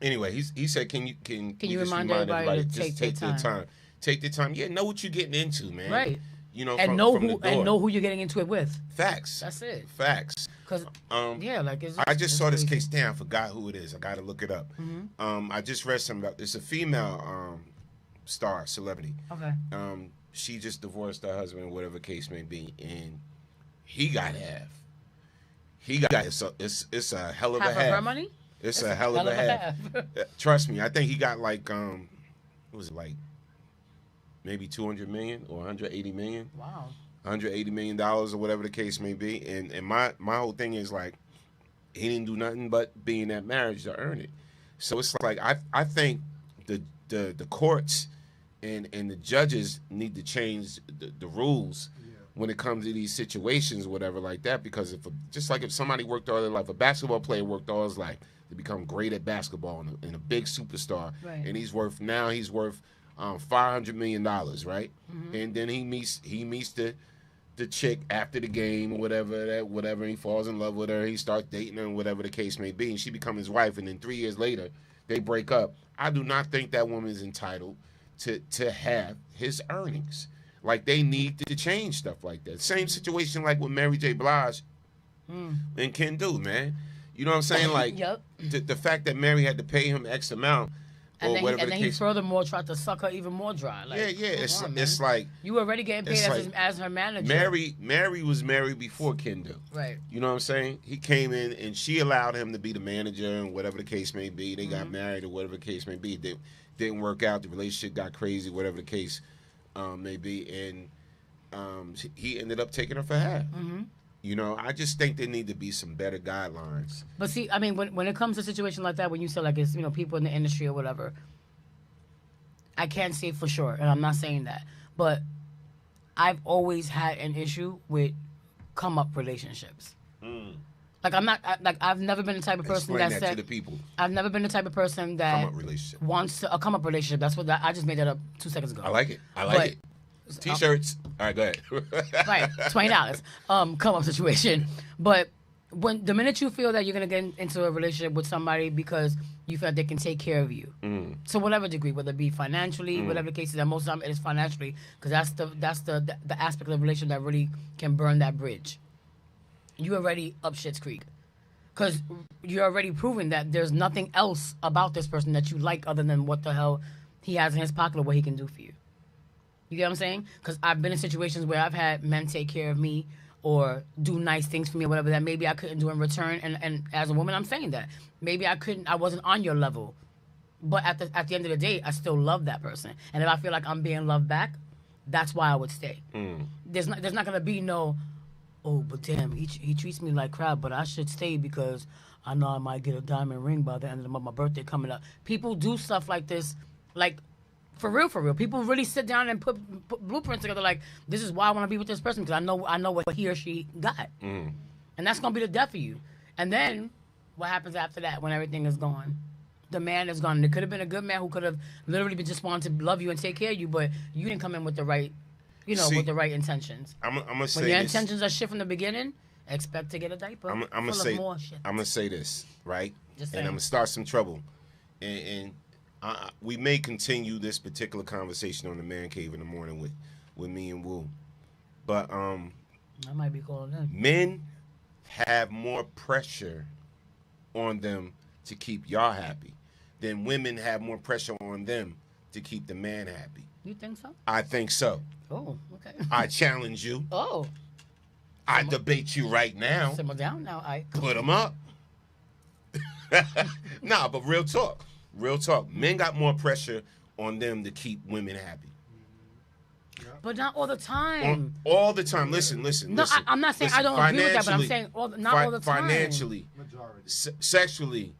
anyway, he said, can you just remind everybody to just take their time? Take the time. Yeah, know what you're getting into, man. Right. And know who you're getting into it with. Facts. That's it. Facts. Because I just saw this case down. I forgot who it is. I got to look it up. Mm-hmm. I just read something about. It's a female celebrity. Okay. She just divorced her husband, whatever case may be, and he got half. It's a hell of a half. Half of her money? It's a hell of a half. Trust me, I think he got like what was it, like maybe 200 million or 180 million. Wow. $180 million or whatever the case may be. And my whole thing is like he didn't do nothing but be in that marriage to earn it. So it's like I think the courts and the judges need to change the rules when it comes to these situations, whatever like that, because if somebody worked all their life, a basketball player worked all his life to become great at basketball and a big superstar, right. And he's worth $500 million, right? Mm-hmm. And then he meets the chick after the game or whatever, he falls in love with her, he starts dating her and whatever the case may be, and she becomes his wife, and then 3 years later they break up. I do not think that woman is entitled to have his earnings. Like, they need to change stuff like that. Same situation like with Mary J. Blige and Ken Do, man. You know what I'm saying? Like, yep. the fact that Mary had to pay him X amount or whatever the case. He furthermore tried to suck her even more dry. Like, yeah. It's like you were already getting paid as her manager. Mary was married before Ken Do. Right. You know what I'm saying? He came in and she allowed him to be the manager and whatever the case may be. They got married or whatever the case may be. It didn't work out. The relationship got crazy, whatever the case may be. And he ended up taking her for half. Mm-hmm. You know, I just think there need to be some better guidelines. But see, I mean, when it comes to a situation like that, when you say like it's people in the industry or whatever, I can't say for sure, and I'm not saying that, but I've always had an issue with come up relationships. Like I've never been the type of person Explain that that said to the people. I've never been the type of person that Come up relationship. wants to a come up relationship. That's what I just made that up 2 seconds ago. I like it. It. T-shirts. All right, go ahead. Right, $20. Come up situation. But when the minute you feel that you're gonna get into a relationship with somebody because you feel like they can take care of you, to whatever degree, whether it be financially, whatever the case is, and most of the time it is financially, because that's the aspect of the relationship that really can burn that bridge. You already up shit's creek, because you're already proving that there's nothing else about this person that you like other than what the hell he has in his pocket or what he can do for you. You get what I'm saying? Because I've been in situations where I've had men take care of me or do nice things for me or whatever that maybe I couldn't do in return. And as a woman, I'm saying that. Maybe I wasn't on your level. But at the end of the day, I still love that person. And if I feel like I'm being loved back, that's why I would stay. There's not going to be no, oh, but damn, he treats me like crap, but I should stay because I know I might get a diamond ring by the end of the month, my birthday coming up. People do stuff like this, like, for real. People really sit down and put blueprints together like, this is why I want to be with this person because I know what he or she got. And that's going to be the death of you. And then what happens after that when everything is gone? The man is gone. It could have been a good man who could have literally just wanted to love you and take care of you, but you didn't come in with the right, with the right intentions. I'm gonna say when your this. intentions are shit from the beginning, expect to get a diaper I'm gonna say this, right? Just and saying. I'm gonna start some trouble. And we may continue this particular conversation on the Man Cave in the morning with me and Wu. But I might be calling in. Men have more pressure on them to keep y'all happy than women have more pressure on them to keep the man happy. You think so? I think so. Oh, okay. I challenge you. Oh. I debate you right now. Simmer down now, Ike. Put them up. Nah, but real talk. Real talk. Men got more pressure on them to keep women happy. But not all the time. All the time. Listen. No, I'm not saying I don't agree with that, but I'm saying not all the time. Financially, sexually,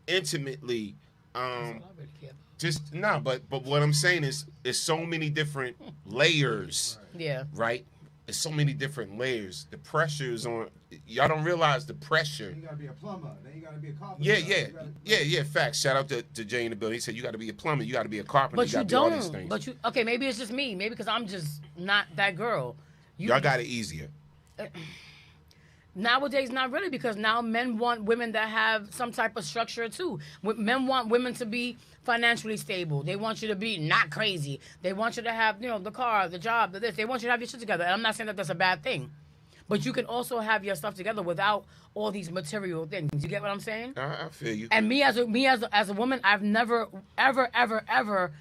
intimately, but what I'm saying is so many different layers. Yeah. Right? There's so many different layers. The pressure is on. Y'all don't realize the pressure. You gotta be a plumber. Then you gotta be a carpenter. Yeah. Facts. Shout out to Jay in the building. He said you got to be a plumber. You got to be a carpenter. But you gotta be all these don't. things. But you okay? Maybe it's just me. Maybe because I'm just not that girl. Y'all got it easier. Nowadays, not really, because now men want women that have some type of structure too. Men want women to be financially stable. They want you to be not crazy. They want you to have, the car, the job, the this. They want you to have your shit together. And I'm not saying that that's a bad thing, but you can also have your stuff together without all these material things. You get what I'm saying? I feel you. And me as a woman, I've never, ever,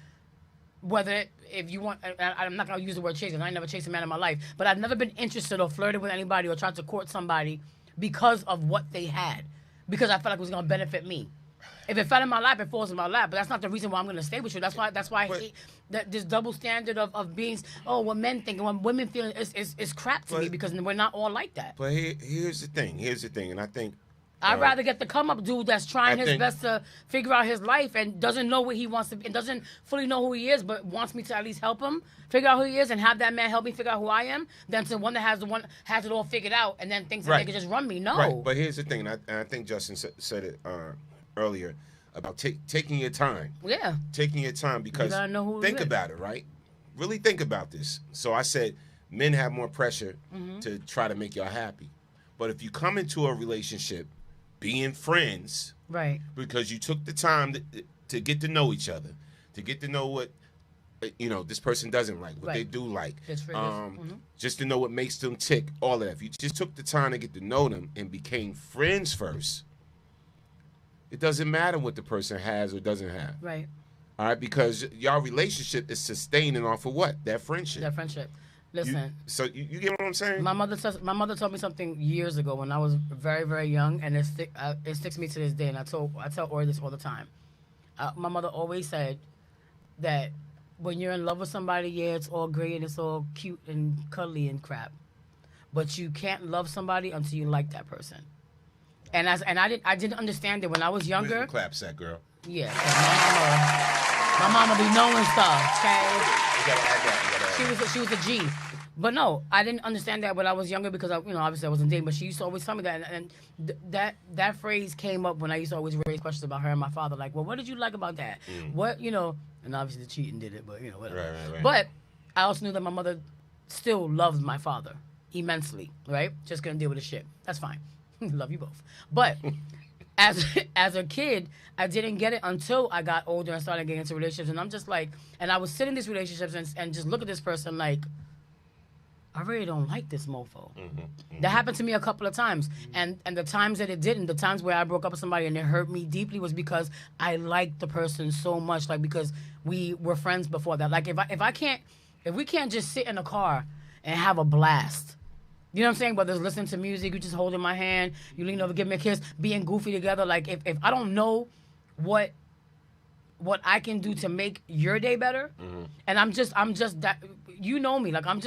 whether if you want, I'm not gonna use the word chasing. I ain't never chased a man in my life, but I've never been interested or flirted with anybody or tried to court somebody because of what they had, because I felt like it was gonna benefit me. If it fell in my lap, it falls in my lap. But that's not the reason why I'm gonna stay with you. That's why I hate this double standard of being. Oh, what men think and what women feel is crap to me, because we're not all like that. But here's the thing, and I think. I'd rather get the come up dude that's trying his best to figure out his life and doesn't know what he wants to be and doesn't fully know who he is, but wants me to at least help him figure out who he is and have that man help me figure out who I am, than to one that has it all figured out and then thinks that they can just run me. No. Right. But here's the thing, and I think Justin said it earlier about taking your time. Yeah. Taking your time, because you gotta know who think about it, right? Really think about this. So I said men have more pressure to try to make y'all happy. But if you come into a relationship being friends, right? Because you took the time to get to know each other, to get to know what this person doesn't like, what they do like, just to know what makes them tick, all of that. If you just took the time to get to know them and became friends first, it doesn't matter what the person has or doesn't have. Right. All right, because y'all relationship is sustaining off of what? That friendship. That friendship. Listen. You get what I'm saying? My mother told me something years ago when I was very, very young, and it sticks me to this day. And I tell Ori this all the time. My mother always said that when you're in love with somebody, yeah, it's all great and it's all cute and cuddly and crap, but you can't love somebody until you like that person. And I didn't understand it when I was younger. Where's the clap set, girl? Yeah, my mama be knowing stuff. Okay. You gotta add that. She was a G. But no, I didn't understand that when I was younger, because obviously I wasn't dating. But she used to always tell me that, and that phrase came up when I used to always raise questions about her and my father. Like, well, what did you like about that? What And obviously the cheating did it, but whatever. Right. But I also knew that my mother still loves my father immensely. Right? Just couldn't deal with the shit. That's fine. Love you both. But as a kid, I didn't get it until I got older and started getting into relationships. And I'm just like, and I would sit in these relationships and just look at this person like, I really don't like this mofo. That happened to me a couple of times. And the times that it didn't, the times where I broke up with somebody and it hurt me deeply, was because I liked the person so much, like because we were friends before that. Like if we can't just sit in a car and have a blast, you know what I'm saying? Whether it's listening to music, you just holding my hand, you lean over, give me a kiss, being goofy together. Like if I don't know what I can do to make your day better, and I'm just that, you know me, like I'm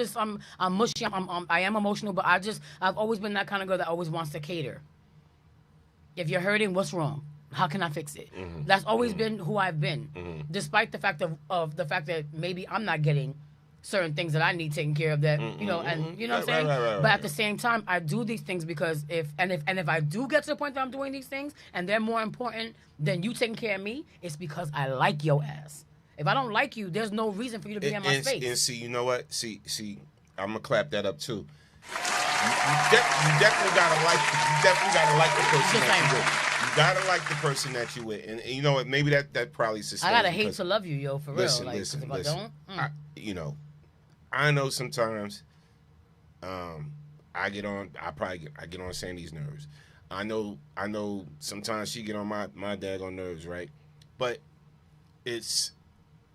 mushy, I am emotional, but I've always been that kind of girl that always wants to cater. If you're hurting, what's wrong? How can I fix it? That's always been who I've been, despite the fact of the fact that maybe I'm not getting certain things that I need taken care of, that and you know what I'm saying. Right. But at the same time, I do these things because if I do get to the point that I'm doing these things and they're more important than you taking care of me, it's because I like your ass. If I don't like you, there's no reason for you to be in my space. And see, you know what? See, I'm gonna clap that up too. You definitely gotta like the person that you with. You gotta like the person that you with, and you know what? Maybe that probably sustains. I gotta hate to love you, yo, for real. Like, listen. if I don't, I know sometimes I get on Sandy's nerves. I know sometimes she get on my daggone nerves, right? But it's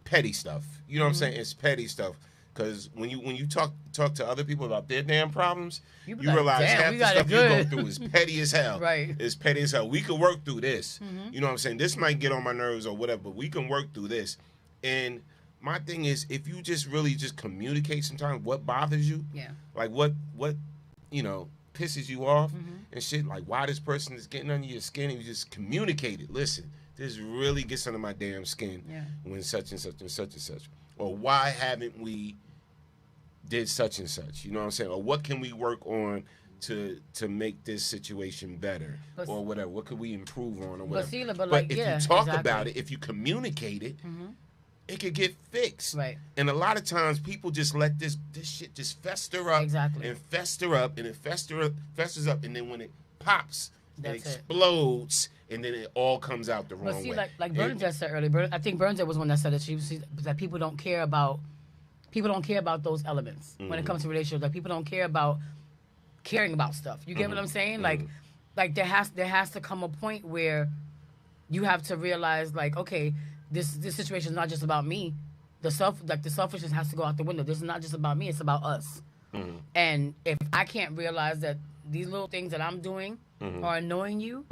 petty stuff. You know what I'm saying? It's petty stuff. Because when you talk to other people about their damn problems, you like, realize damn, half we the got stuff it you go good. through is petty as hell. Right. It's petty as hell. We could work through this. You know what I'm saying? This might get on my nerves or whatever, but we can work through this. And my thing is, if you just really just communicate sometimes what bothers you, like what pisses you off and shit, like why this person is getting under your skin, and you just communicate it. Listen, this really gets under my damn skin when such and such and such and such. Or why haven't we did such and such? You know what I'm saying? Or what can we work on to make this situation better, or whatever? What could we improve on, or whatever? But if you talk about it, if you communicate it, it could get fixed. Right. And a lot of times people just let this shit just fester up and fester up, and it festers up, and then when it pops, it explodes, and then it all comes out the wrong way. But see, like Bernadette said earlier, I think Bernadette was one that said that people don't care about those elements when it comes to relationships. Like people don't care about caring about stuff. You get what I'm saying? Like there has to come a point where you have to realize, like, okay, this situation is not just about me. The selfishness has to go out the window. This is not just about me, it's about us. And if I can't realize that these little things that I'm doing are annoying you,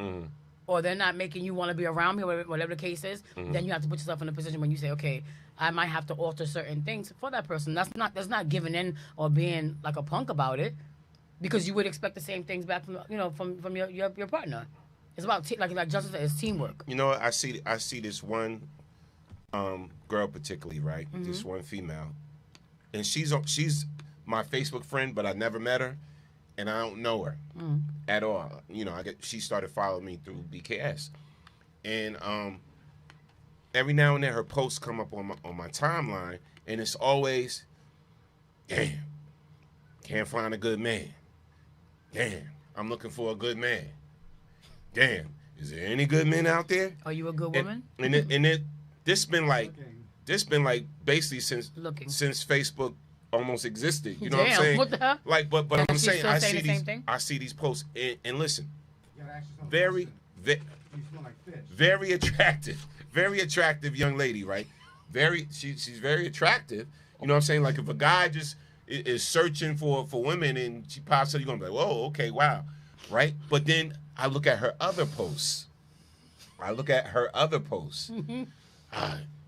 or they're not making you want to be around me, whatever the case is, then you have to put yourself in a position when you say, okay, I might have to alter certain things for that person. That's not giving in or being like a punk about it, because you would expect the same things back from your partner. It's about like Justin said, it's teamwork. You know, I see this one girl particularly, right? This one female, and she's my Facebook friend, but I never met her, and I don't know her at all. You know, she started following me through BKS, and every now and then her posts come up on my timeline, and it's always, damn, can't find a good man. Damn, I'm looking for a good man. Damn, is there any good men out there? Are you a good woman? This been like basically since Facebook almost existed. You know what I'm saying? What the hell? Like, but I'm saying I see these posts and listen, very attractive young lady, right? She's very attractive. You know what I'm saying? Like if a guy just is searching for women and she pops up, you're gonna be like, whoa, okay, wow, right? But then I look at her other posts.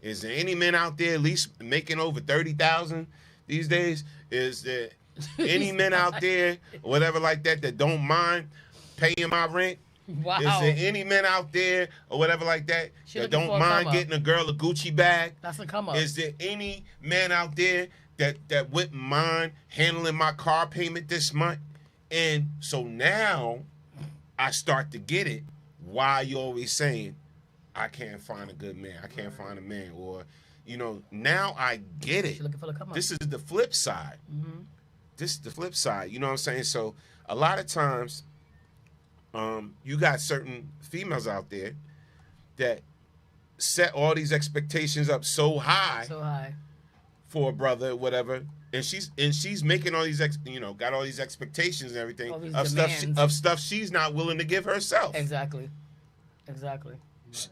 Is there any men out there at least making over 30,000 these days? Is there any men out there, or whatever like that don't mind paying my rent? Wow. Is there any men out there or whatever like that that don't mind getting a girl a Gucci bag? That's a come up. Is there any man out there that wouldn't mind handling my car payment this month? And so now I start to get it. Why you always saying, I can't find a good man, I can't find a man, or, you know, now I get it. This is the flip side. This is the flip side. You know what I'm saying? So a lot of times, you got certain females out there that set all these expectations up so high for a brother or whatever, and she's making all these got all these expectations and everything of stuff she's not willing to give herself. Exactly.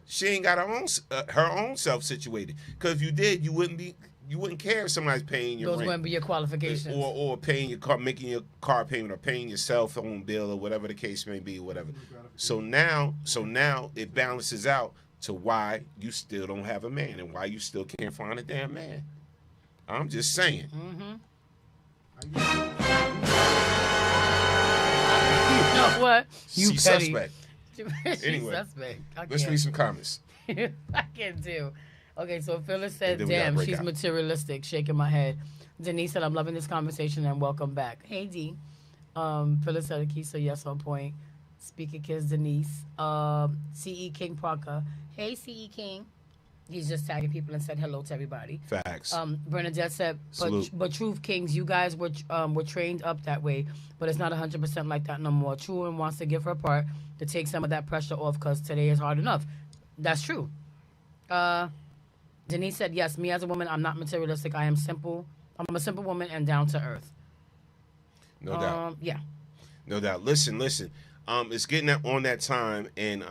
She ain't got her own self situated. Because if you did, you wouldn't care if somebody's paying your rent. Those wouldn't be your qualifications. Or paying your car, making your car payment, or paying your cell phone bill, or whatever the case may be, or whatever. So now it balances out to why you still don't have a man and why you still can't find a damn man. I'm just saying. You know what? You petty. Suspect. Anyway, suspect. Let's read some comments. I can do. Okay, so Phyllis said, damn, she's materialistic, shaking my head. Denise said, I'm loving this conversation and welcome back. Hey, D. Phyllis said, Keisha, yes, on point. Speaker Kids, Denise. C.E. King Parker. Hey, C.E. King. He's just tagging people and said hello to everybody. Facts. Bernadette said, but Truth Kings, you guys were trained up that way, but it's not 100% like that no more. True and wants to give her part to take some of that pressure off because today is hard enough. That's true. Denise said, yes, me as a woman, I'm not materialistic. I'm a simple woman and down to earth. No doubt. Yeah. No doubt. Listen. It's getting on that time, and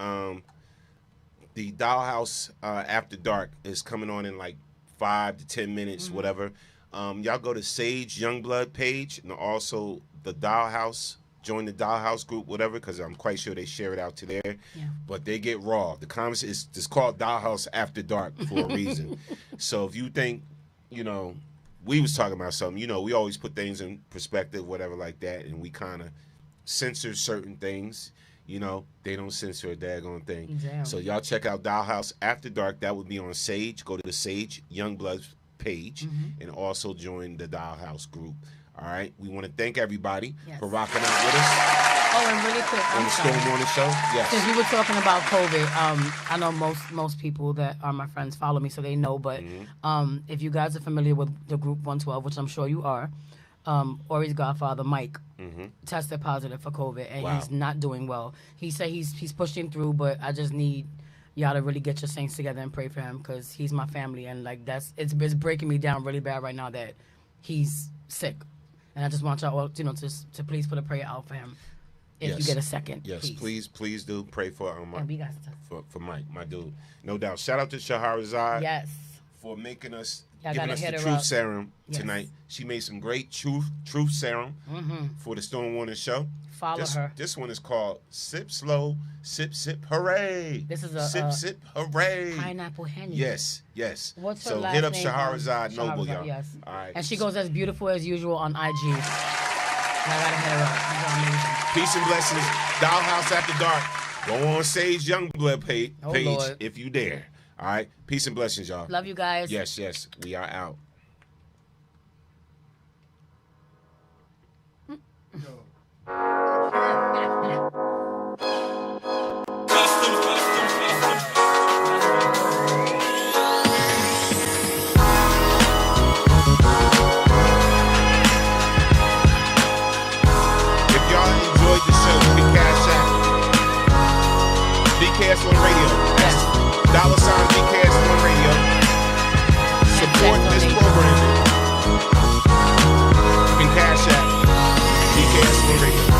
the Dollhouse After Dark is coming on in like 5 to 10 minutes, whatever. Y'all go to Sage Youngblood page, and also the Dollhouse. Join the Dollhouse group, whatever, because I'm quite sure they share it out to there. Yeah. But they get raw. The comments is it's called Dollhouse After Dark for a reason. So if you think, we was talking about something, we always put things in perspective, whatever like that, and we kind of censor certain things. They don't censor a daggone thing. Damn. So y'all check out Dollhouse After Dark. That would be on Sage. Go to the Sage Youngblood page and also join the Dollhouse group. All right, we want to thank everybody for rocking out with us. Oh, and really quick, on the Storm Morning Show. Yes. Since we were talking about COVID, I know most people that are my friends follow me, so they know. But if you guys are familiar with the group 112, which I'm sure you are, Ori's godfather Mike tested positive for COVID, and he's not doing well. He said he's pushing through, but I just need y'all to really get your saints together and pray for him, because he's my family, and like it's breaking me down really bad right now that he's sick. And I just want y'all all, to please put a prayer out for him if you get a second. Yes, please do pray for for Mike, my dude. No doubt. Shout out to Shahrazad. Yes. For giving us the truth serum tonight. She made some great truth serum for the Storm Warning Show. Follow her. This one is called Sip Slow, Sip Sip Hooray. This is a Sip Hooray. Pineapple Henny. Yes. What's her so last hit up name? Shahrazad Noble, y'all. Yes. All right. And she goes as beautiful as usual on IG. And I gotta hit her up. She's amazing. Peace and blessings. Dollhouse After Dark. Go on Sage Youngblood page Lord. if you dare. All right. Peace and blessings, y'all. Love you guys. Yes. We are out. BKS1 Radio. That's $ BKS1 Radio. Support this program. You can cash out BKS1 Radio.